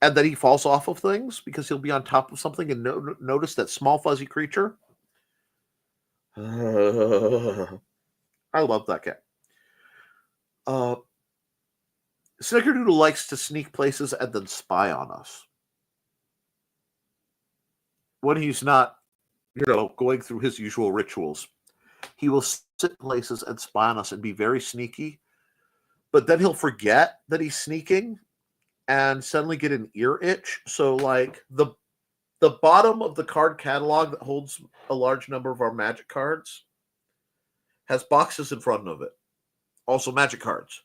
S2: And then he falls off of things because he'll be on top of something and notice that small fuzzy creature. I love that cat. Snickerdoodle likes to sneak places and then spy on us. When he's not, going through his usual rituals, he will sit places and spy on us and be very sneaky. But then he'll forget that he's sneaking and suddenly get an ear itch. So, like, the bottom of the card catalog that holds a large number of our magic cards has boxes in front of it. Also magic cards.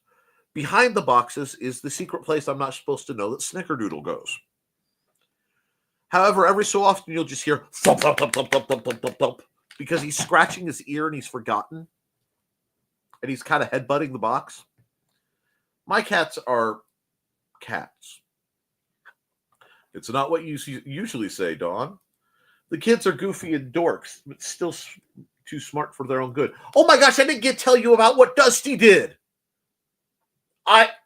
S2: Behind the boxes is the secret place I'm not supposed to know that Snickerdoodle goes. However, every so often you'll just hear thump, thump, thump, thump, thump, thump, thump, thump, thump, because he's scratching his ear and he's forgotten. And he's kind of headbutting the box. My cats are cats. It's not what you usually say, Dawn. The kids are goofy and dorks, but still too smart for their own good. Oh my gosh, I didn't tell you about what Dusty did.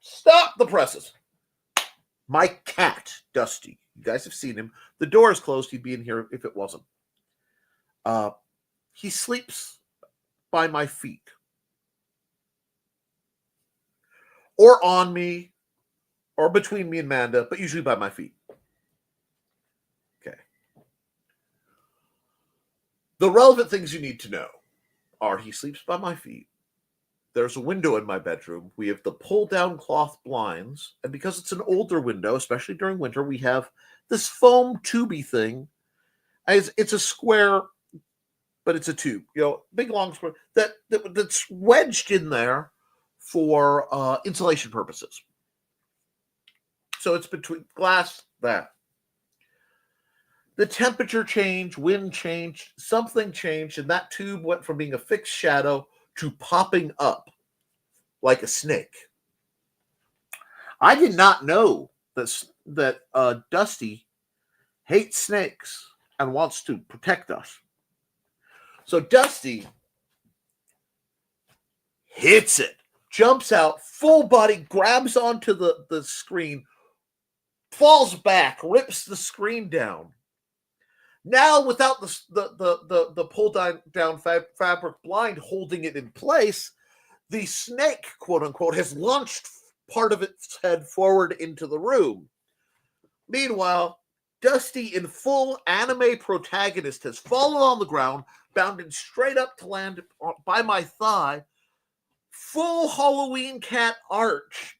S2: Stop the presses. My cat, Dusty. You guys have seen him. The door is closed. He'd be in here if it wasn't. He sleeps by my feet. Or on me. Or between me and Manda, but usually by my feet. Okay. The relevant things you need to know are he sleeps by my feet. There's a window in my bedroom. We have the pull-down cloth blinds. And because it's an older window, especially during winter, we have this foam tubey thing. It's a square, but it's a tube. Big, long square that's wedged in there for insulation purposes. So it's between glass, that. The temperature changed, wind changed, something changed, and that tube went from being a fixed shadow to popping up like a snake. I did not know that Dusty hates snakes. and wants to protect us. So Dusty hits it, jumps out, full body, grabs onto the screen, falls back, rips the screen down. Now, without the pull down fabric blind holding it in place, the snake, quote unquote, has launched part of its head forward into the room. Meanwhile, Dusty, in full anime protagonist, has fallen on the ground, bounded straight up to land by my thigh. Full Halloween cat arch,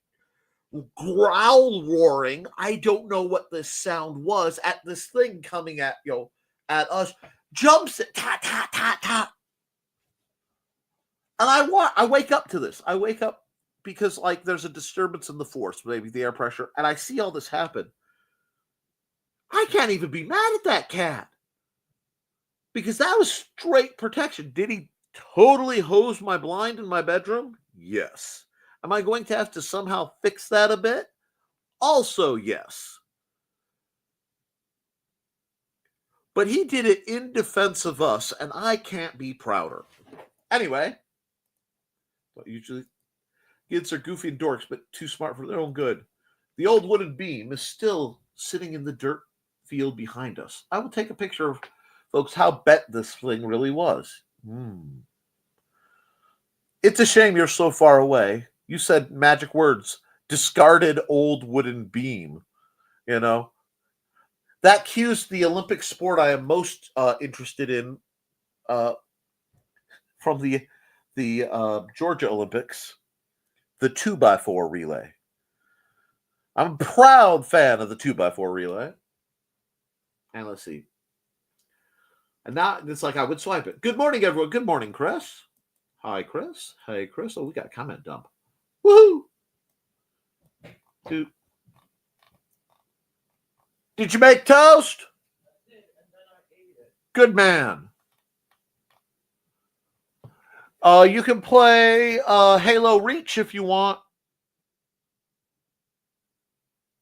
S2: growl roaring. I don't know what this sound was at this thing coming at us. Jumps it, ta ta ta ta. And I wake up to this. I wake up because like there's a disturbance in the force, maybe the air pressure, and I see all this happen. I can't even be mad at that cat because that was straight protection. Did he totally hose my blind in my bedroom? Yes. Am I going to have to somehow fix that a bit? Also, yes. But he did it in defense of us, and I can't be prouder. Anyway, usually kids are goofy and dorks, but too smart for their own good. The old wooden beam is still sitting in the dirt field behind us. I will take a picture of, folks, how bet this thing really was. It's a shame you're so far away. You said magic words, discarded old wooden beam. You know, that cues the Olympic sport I am most interested in from the Georgia Olympics, the 2x4 relay. I'm a proud fan of the 2x4 relay. And let's see. And now it's like I would swipe it. Good morning, everyone. Good morning, Chris. Hi, Chris. Hey, Chris. Oh, we got a comment dump. Woohoo! Did you make toast?
S5: I did, and then I ate it.
S2: Good man. You can play Halo Reach if you want.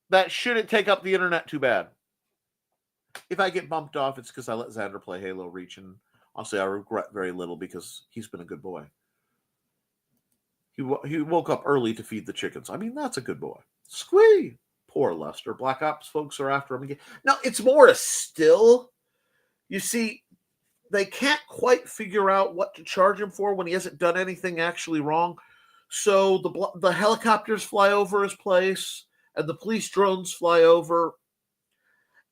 S2: That shouldn't take up the internet too bad. If I get bumped off, it's because I let Xander play Halo Reach, and honestly, I regret very little because he's been a good boy. He woke up early to feed the chickens. I mean, that's a good boy. Squee! Poor Lester. Black Ops folks are after him again. Now, it's more a still. You see, they can't quite figure out what to charge him for when he hasn't done anything actually wrong. So the helicopters fly over his place, and the police drones fly over.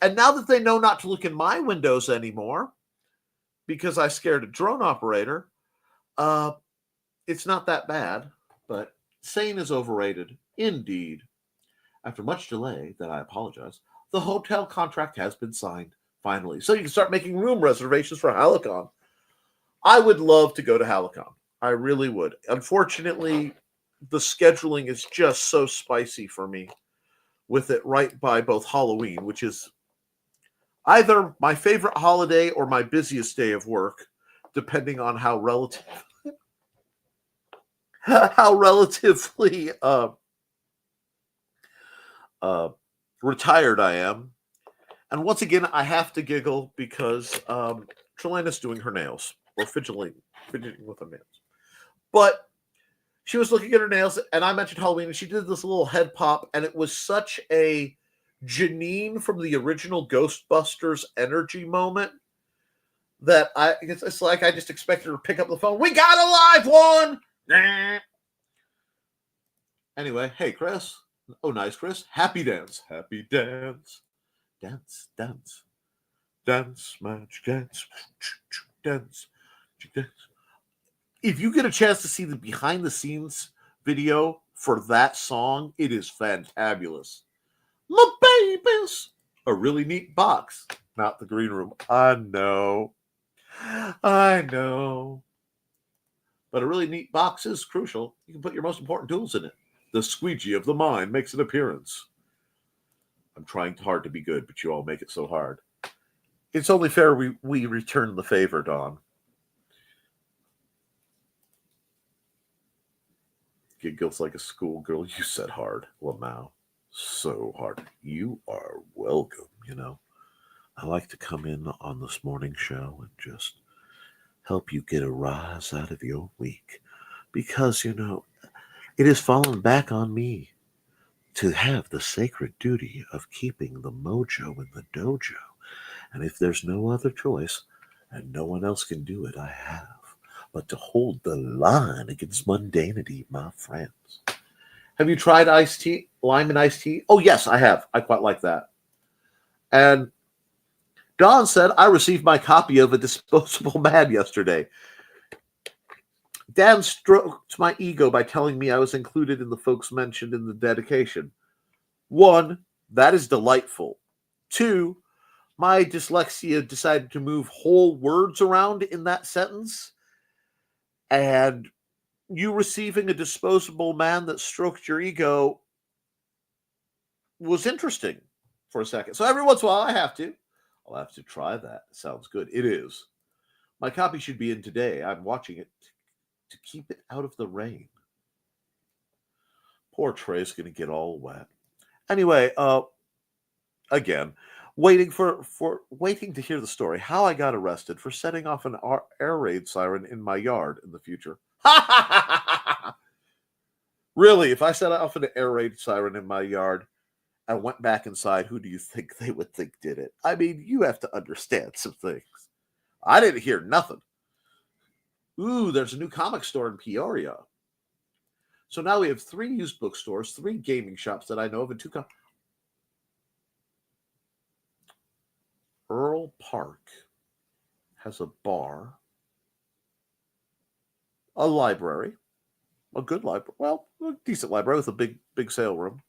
S2: And now that they know not to look in my windows anymore, because I scared a drone operator, it's not that bad. But sane is overrated, indeed. After much delay, that I apologize, the hotel contract has been signed, finally. So you can start making room reservations for Halicon. I would love to go to Halicon. I really would. Unfortunately, the scheduling is just so spicy for me with it right by both Halloween, which is either my favorite holiday or my busiest day of work, depending on how relatively retired I am. And once again, I have to giggle because Trelana's doing her nails, or fidgeting with her nails. But she was looking at her nails, and I mentioned Halloween, and she did this little head pop, and it was such a Janine from the original Ghostbusters energy moment that it's like I just expected her to pick up the phone. We got a live one! Nah. Anyway, hey, Chris. Oh, nice, Chris. Happy dance. Happy dance. Dance, dance. Dance, magic dance. Dance, dance. If you get a chance to see the behind-the-scenes video for that song, it is fantabulous. My babies. A really neat box. Not the green room. I know. But a really neat box is crucial. You can put your most important tools in it. The squeegee of the mind makes an appearance. I'm trying hard to be good, but you all make it so hard. It's only fair we return the favor, Dawn. Giggles like a schoolgirl. You said hard, Lamau. So hard. You are welcome, you know. I like to come in on this morning show and just help you get a rise out of your week. Because, it has fallen back on me to have the sacred duty of keeping the mojo in the dojo. And if there's no other choice, and no one else can do it, I have. But to hold the line against mundanity, my friends. Have you tried iced tea? Lime and iced tea? Oh, yes, I have. I quite like that. And Don said, I received my copy of A Disposable Man yesterday. Dan stroked my ego by telling me I was included in the folks mentioned in the dedication. 1, that is delightful. 2, my dyslexia decided to move whole words around in that sentence. And you receiving a disposable man that stroked your ego was interesting for a second. So every once in a while I'll have to try that. Sounds good. It is. My copy should be in today. I'm watching it to keep it out of the rain. Poor Trey's going to get all wet. Anyway, again, waiting to hear the story. How I got arrested for setting off an air raid siren in my yard in the future. Really, if I set off an air raid siren in my yard and went back inside, who do you think they would think did it? I mean, you have to understand some things. I didn't hear nothing. Ooh, there's a new comic store in Peoria. So now we have 3 used bookstores, 3 gaming shops that I know of, and 2 Earl Park has a bar, a library, a good library, well, a decent library with a big sale room,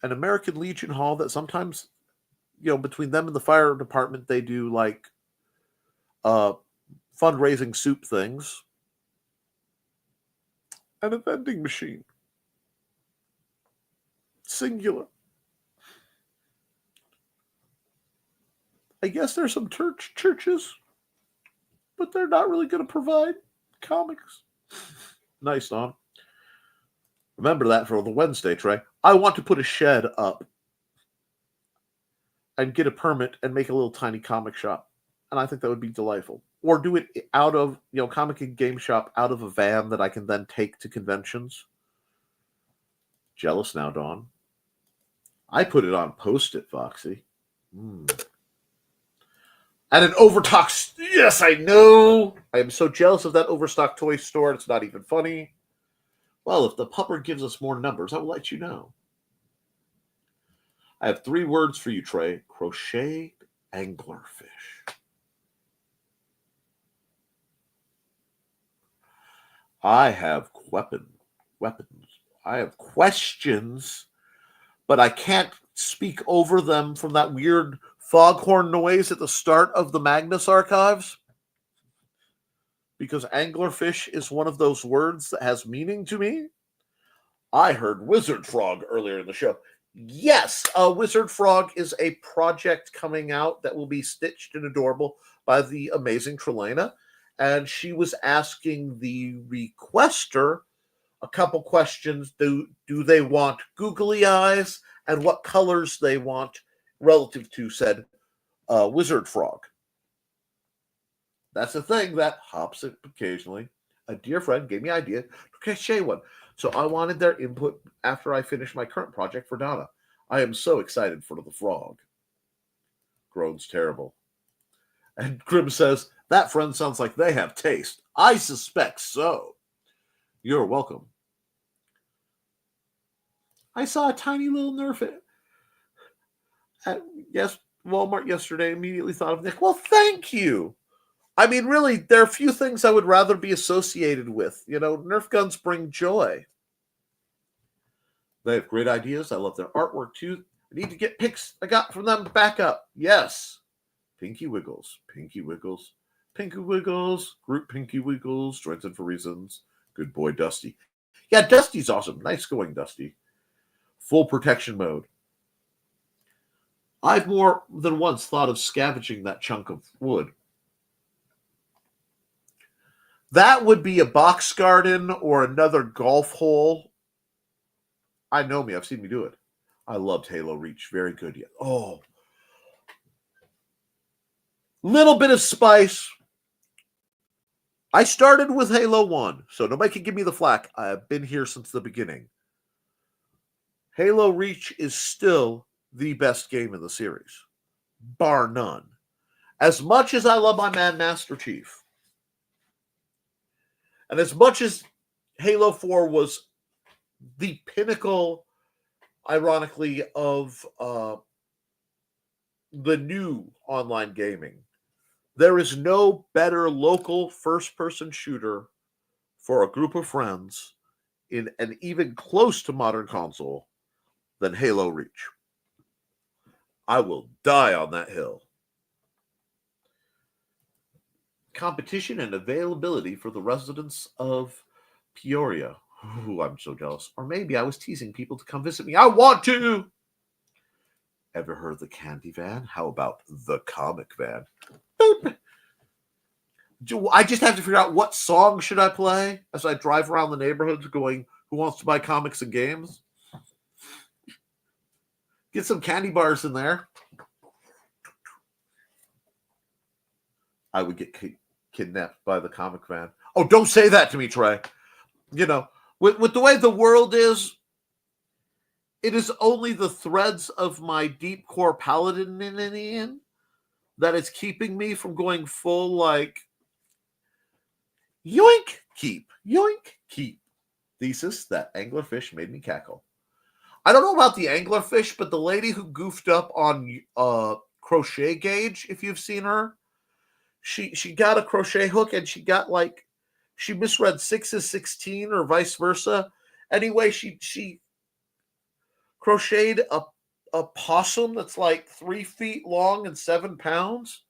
S2: an American Legion Hall that sometimes, between them and the fire department, they do like fundraising soup things, and a vending machine. Singular. I guess there's some churches, but they're not really going to provide comics. Nice, Don. Remember that for the Wednesday, Trey. I want to put a shed up and get a permit and make a little tiny comic shop. And I think that would be delightful. Or do it out of, comic and game shop out of a van that I can then take to conventions. Jealous now, Dawn. I put it on Post-it, Foxy. And an overstock. Yes, I know. I am so jealous of that overstock toy store. It's not even funny. Well, if the pupper gives us more numbers, I will let you know. I have 3 words for you, Trey. Crochet anglerfish. I have weapons. I have questions, but I can't speak over them from that weird foghorn noise at the start of the Magnus archives. Because anglerfish is one of those words that has meaning to me. I heard wizard frog earlier in the show. Yes, Wizard Frog is a project coming out that will be stitched and adorable by the amazing Trelena. And she was asking the requester a couple questions. Do they want googly eyes and what colors they want relative to said Wizard Frog? That's a thing that hops up occasionally. A dear friend gave me an idea to crochet one. So I wanted their input after I finished my current project for Donna. I am so excited for the frog. Groans terrible. And Grim says, that friend sounds like they have taste. I suspect so. You're welcome. I saw a tiny little Nerf at Walmart yesterday. Immediately thought of Nick. Well, thank you. I mean, really, there are a few things I would rather be associated with. Nerf guns bring joy. They have great ideas. I love their artwork, too. I need to get pics I got from them back up. Yes. Pinky Wiggles. Pinky Wiggles. Pinky Wiggles. Group Pinky Wiggles. Strengthened for reasons. Good boy, Dusty. Yeah, Dusty's awesome. Nice going, Dusty. Full protection mode. I've more than once thought of scavenging that chunk of wood. That would be a box garden or another golf hole. I know me. I've seen me do it. I loved Halo Reach. Very good. Yeah. Oh. Little bit of spice. I started with Halo 1, so nobody can give me the flack. I have been here since the beginning. Halo Reach is still the best game in the series, bar none. As much as I love my man Master Chief, and as much as Halo 4 was the pinnacle, ironically, of the new online gaming, there is no better local first-person shooter for a group of friends in an even close to modern console than Halo Reach. I will die on that hill. Competition and availability for the residents of Peoria. Ooh, I'm so jealous. Or maybe I was teasing people to come visit me. I want to! Ever heard the candy van? How about the comic van? Boop. I just have to figure out what song should I play as I drive around the neighborhoods going, who wants to buy comics and games? Get some candy bars in there. I would get kidnapped by the comic van. Oh, don't say that to me, Trey. You know, with the way the world is, it is only the threads of my deep core paladin that is keeping me from going full, like, yoink, keep, yoink, keep. Thesis that anglerfish made me cackle. I don't know about the anglerfish, but the lady who goofed up on Crochet Gauge, if you've seen her, she got a crochet hook and she misread 6 as 16 or vice versa. Anyway, she crocheted a possum that's like 3 feet long and 7 pounds.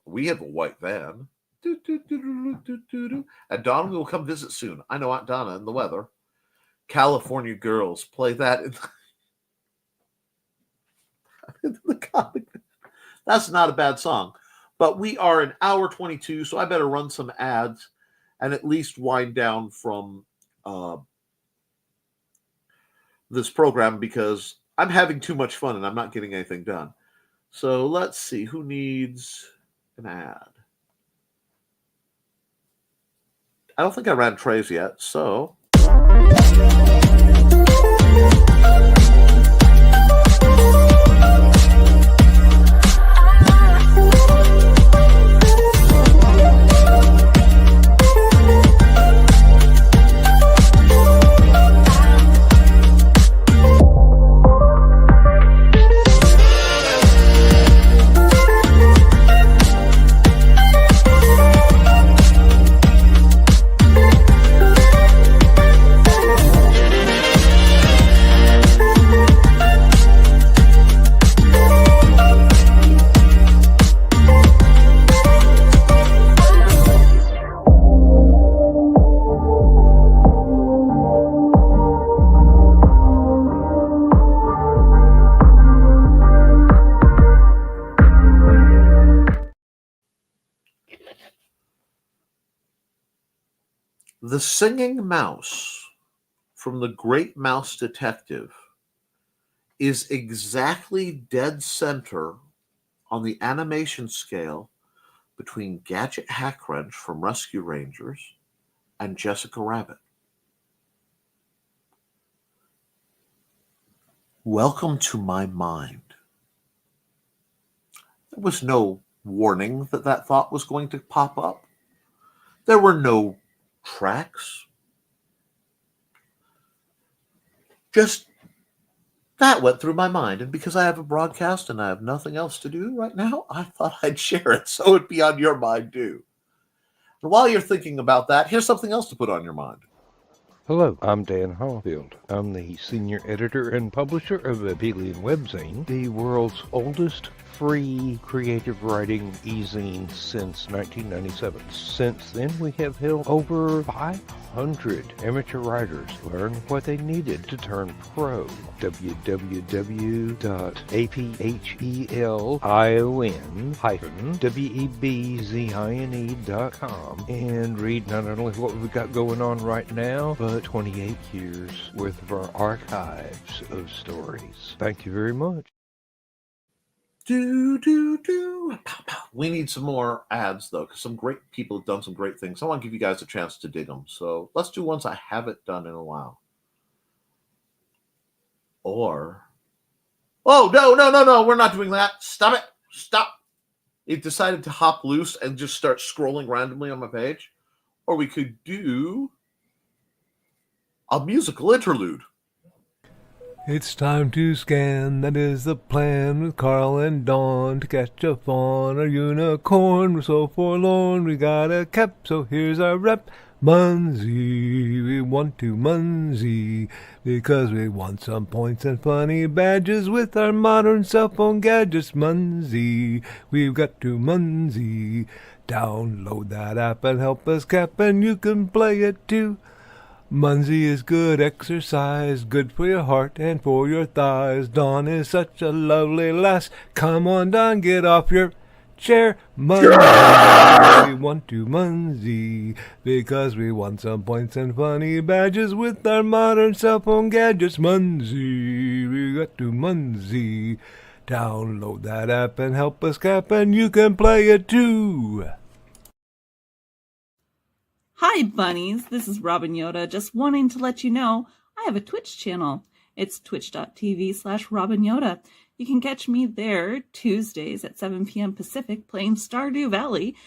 S2: We have a white van. And Donna will come visit soon. I know Aunt Donna and the weather. California Girls, play that in the comic. That's not a bad song. But we are an hour 22, so I better run some ads and at least wind down from this program because I'm having too much fun and I'm not getting anything done. So let's see who needs an ad. I don't think I ran Trey's yet, so. The singing mouse from The Great Mouse Detective is exactly dead center on the animation scale between Gadget Hackwrench from Rescue Rangers and Jessica Rabbit. Welcome to my mind. There was no warning that thought was going to pop up. There were no tracks. Just that went through my mind. And because I have a broadcast and I have nothing else to do right now, I thought I'd share it so it'd be on your mind too. And while you're thinking about that, here's something else to put on your mind.
S6: Hello, I'm Dan Hallfield. I'm the senior editor and publisher of Abelian Webzine, the world's oldest free creative writing e-zine since 1997. Since then, we have helped over 500 amateur writers learn what they needed to turn pro. www.aphelIon-webzine.com and read not only what we've got going on right now, but 28 years worth of our archives of stories. Thank you very much.
S2: Pow, pow. We need some more ads, though, because some great people have done some great things. I want to give you guys a chance to dig them. So let's do ones I haven't done in a while. Or, oh, no, we're not doing that. Stop it. Stop. It decided to hop loose and just start scrolling randomly on my page. Or we could do a musical interlude.
S1: It's time to scan, that is the plan, with Carl and Dawn to catch a fawn or unicorn. We're so forlorn, we got a cap, so here's our rep. Munsey, we want to Munsey, because we want some points and funny badges with our modern cell phone gadgets. Munsey, we've got to Munsey. Download that app and help us cap, and you can play it too. Munsey is good exercise, good for your heart and for your thighs. Dawn is such a lovely lass. Come on, Dawn, get off your chair. Munsey, we want to Munsey, because we want some points and funny badges with our modern cell phone gadgets. Munsey, we got to Munsey. Download that app and help us cap, and you can play it too.
S7: Hi, bunnies. This is Robin Yoda, just wanting to let you know I have a Twitch channel. It's twitch.tv/Robin Yoda. You can catch me there Tuesdays at 7 p.m. Pacific playing Stardew Valley,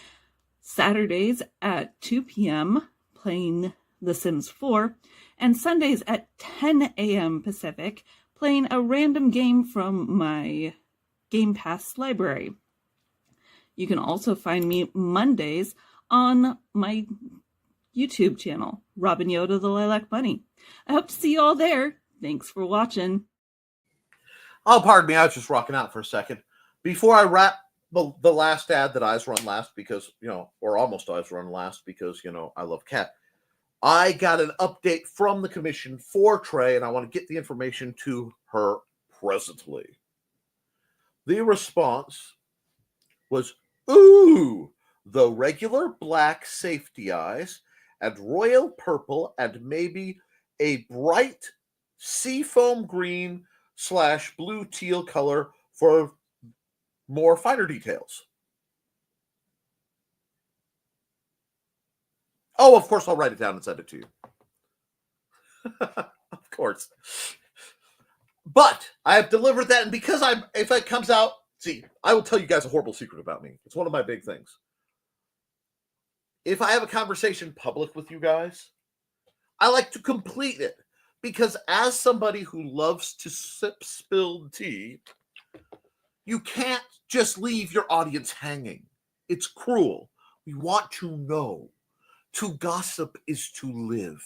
S7: Saturdays at 2 p.m. playing The Sims 4, and Sundays at 10 a.m. Pacific playing a random game from my Game Pass library. You can also find me Mondays on my YouTube channel, Robin Yoda the Lilac Bunny. I hope to see you all there. Thanks for watching.
S2: Oh, pardon me. I was just rocking out for a second. Before I wrap the last ad that I was run last because, or almost I was run last because, I love cat. I got an update from the commission for Trey, and I want to get the information to her presently. The response was, ooh, the regular black safety eyes and royal purple and maybe a bright seafoam green / blue teal color for more finer details. Oh, of course, I'll write it down and send it to you. Of course. But I have delivered that, and because if it comes out, I will tell you guys a horrible secret about me. It's one of my big things. If I have a conversation public with you guys, I like to complete it. Because as somebody who loves to sip spilled tea, you can't just leave your audience hanging. It's cruel. We want to know. To gossip is to live.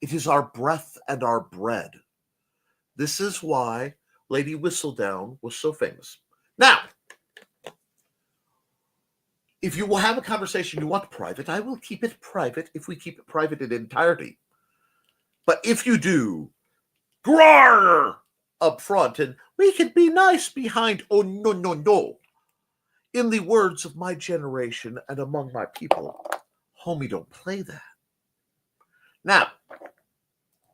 S2: It is our breath and our bread. This is why Lady Whistledown was so famous. Now, if you will have a conversation you want private, I will keep it private if we keep it private in entirety. But if you do, grar up front, and we can be nice behind, oh, no. In the words of my generation and among my people, homie, don't play that. Now,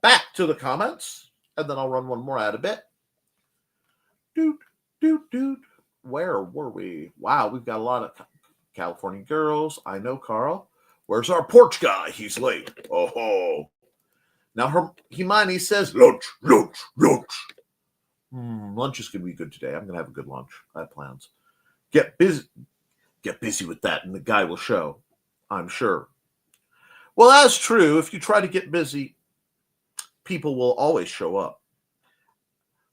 S2: back to the comments, and then I'll run one more ad a bit. Dude. Where were we? Wow, we've got a lot of California girls. I know, Carl. Where's our porch guy? He's late. Oh. Now, Himani says, lunch. Lunch is going to be good today. I'm going to have a good lunch. I have plans. Get busy with that, and the guy will show, I'm sure. Well, that's true. If you try to get busy, people will always show up.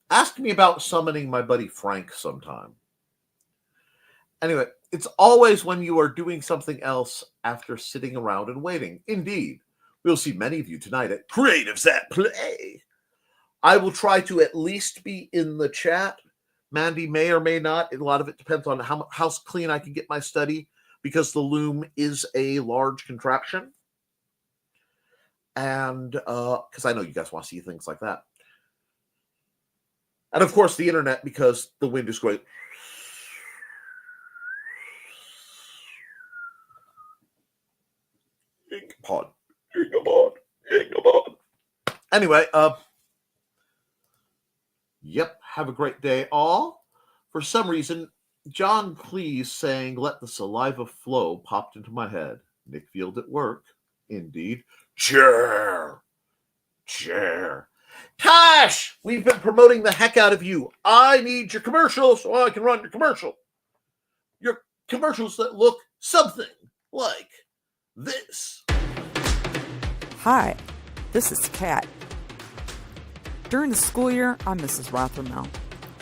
S2: Ask me about summoning my buddy Frank sometime. Anyway, it's always when you are doing something else after sitting around and waiting. Indeed, we'll see many of you tonight at Creatives at Play. I will try to at least be in the chat. Mandy may or may not. A lot of it depends on how clean I can get my study, because the loom is a large contraption. And because I know you guys want to see things like that. And of course, the internet, because the wind is going. Ing pod. Anyway, yep, have a great day, all. For some reason, John Cleese saying, "Let the saliva flow," popped into my head. Nick Field at work. Indeed. Chair. Tash, we've been promoting the heck out of you. I need your commercials so I can run your commercial. Your commercials that look something like this.
S8: Hi, this is Kat. During the school year, I'm Mrs. Rothermel,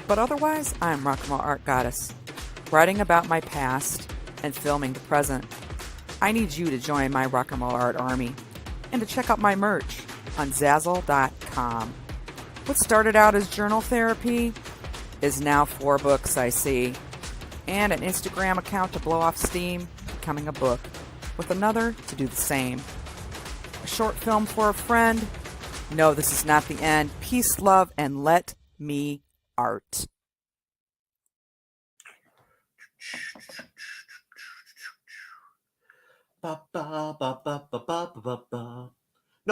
S8: but otherwise, I'm Rock and Roll Art Goddess, writing about my past and filming the present. I need you to join my Rock and Roll Art army and to check out my merch on Zazzle.com. What started out as journal therapy is now 4 books, I see, and an Instagram account to blow off steam, becoming a book, with another to do the same. A short film for a friend. No, this is not the end. Peace, love, and let me art.
S2: No,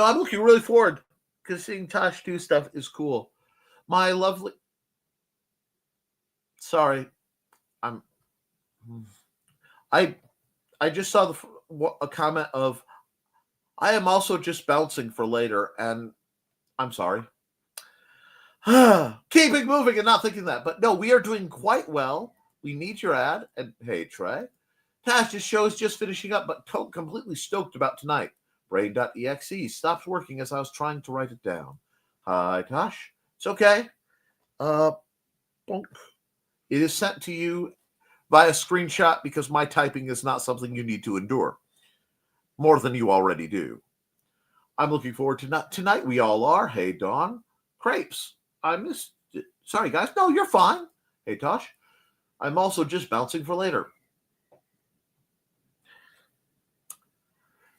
S2: I'm looking really forward because seeing Tosh do stuff is cool. My lovely... Sorry. I just saw a comment of, I am also just bouncing for later, and I'm sorry. Keeping moving and not thinking that. But no, we are doing quite well. We need your ad. And hey, Trey. Tash's show is just finishing up, but completely stoked about tonight. Brain.exe stopped working as I was trying to write it down. Hi, Tosh. It's okay. It is sent to you via screenshot because my typing is not something you need to endure. More than you already do. I'm looking forward to tonight. We all are. Hey, Dawn. Crepes. I missed it. Sorry, guys. No, you're fine. Hey, Tosh. I'm also just bouncing for later.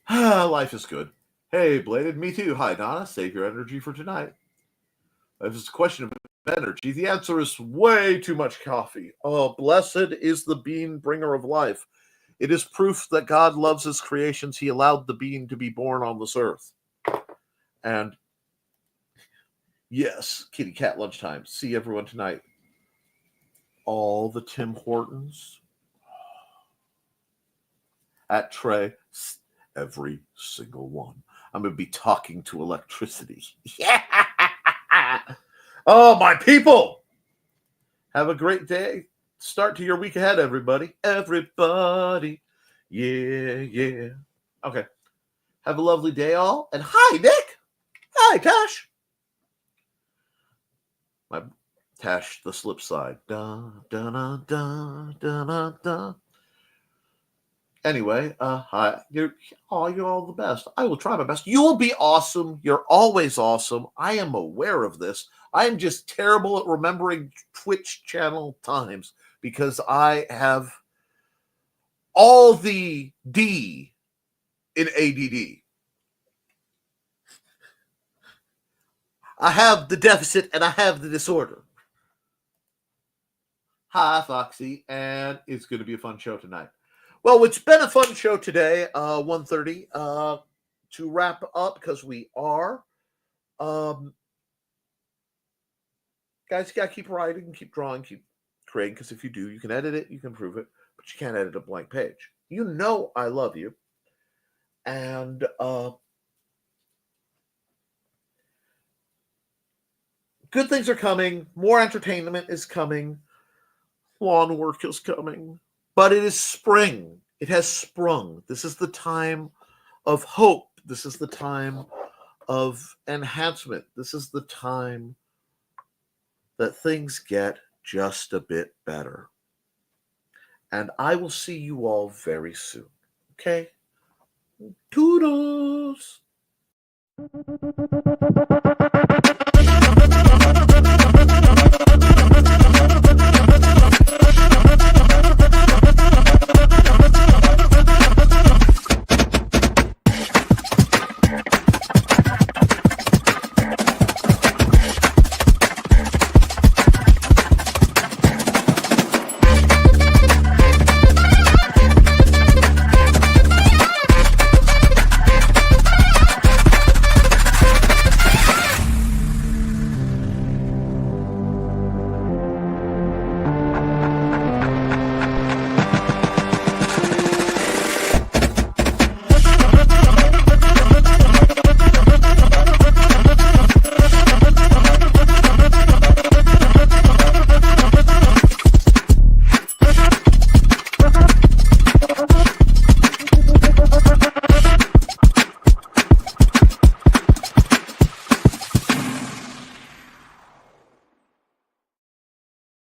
S2: Life is good. Hey, Bladed. Me too. Hi, Donna. Save your energy for tonight. If it's a question of energy, the answer is way too much coffee. Oh, blessed is the bean bringer of life. It is proof that God loves his creations. He allowed the bean to be born on this earth. And yes, kitty cat lunchtime. See everyone tonight. All the Tim Hortons at Trey. Every single one. I'm going to be talking to electricity. Yeah. Oh, my people. Have a great day. Start to your week ahead, everybody. Everybody. Yeah. Okay. Have a lovely day, all. And hi, Nick. Hi, Tash. My Tash, the slip side. Da, da, da, da, da, da. Anyway, hi. You're all the best. I will try my best. You will be awesome. You're always awesome. I am aware of this. I am just terrible at remembering Twitch channel times because I have all the D in ADD. I have the deficit and I have the disorder. Hi, Foxy, and it's going to be a fun show tonight. Well, it's been a fun show today, 1:30. To wrap up, because we are. Guys, you got to keep writing, keep drawing, keep creating, because if you do, you can edit it, you can improve it, but you can't edit a blank page. You know I love you. And good things are coming. More entertainment is coming. Lawn work is coming. But it is spring. It has sprung. This is the time of hope. This is the time of enhancement. This is the time that things get just a bit better. And I will see you all very soon. Okay? Toodles!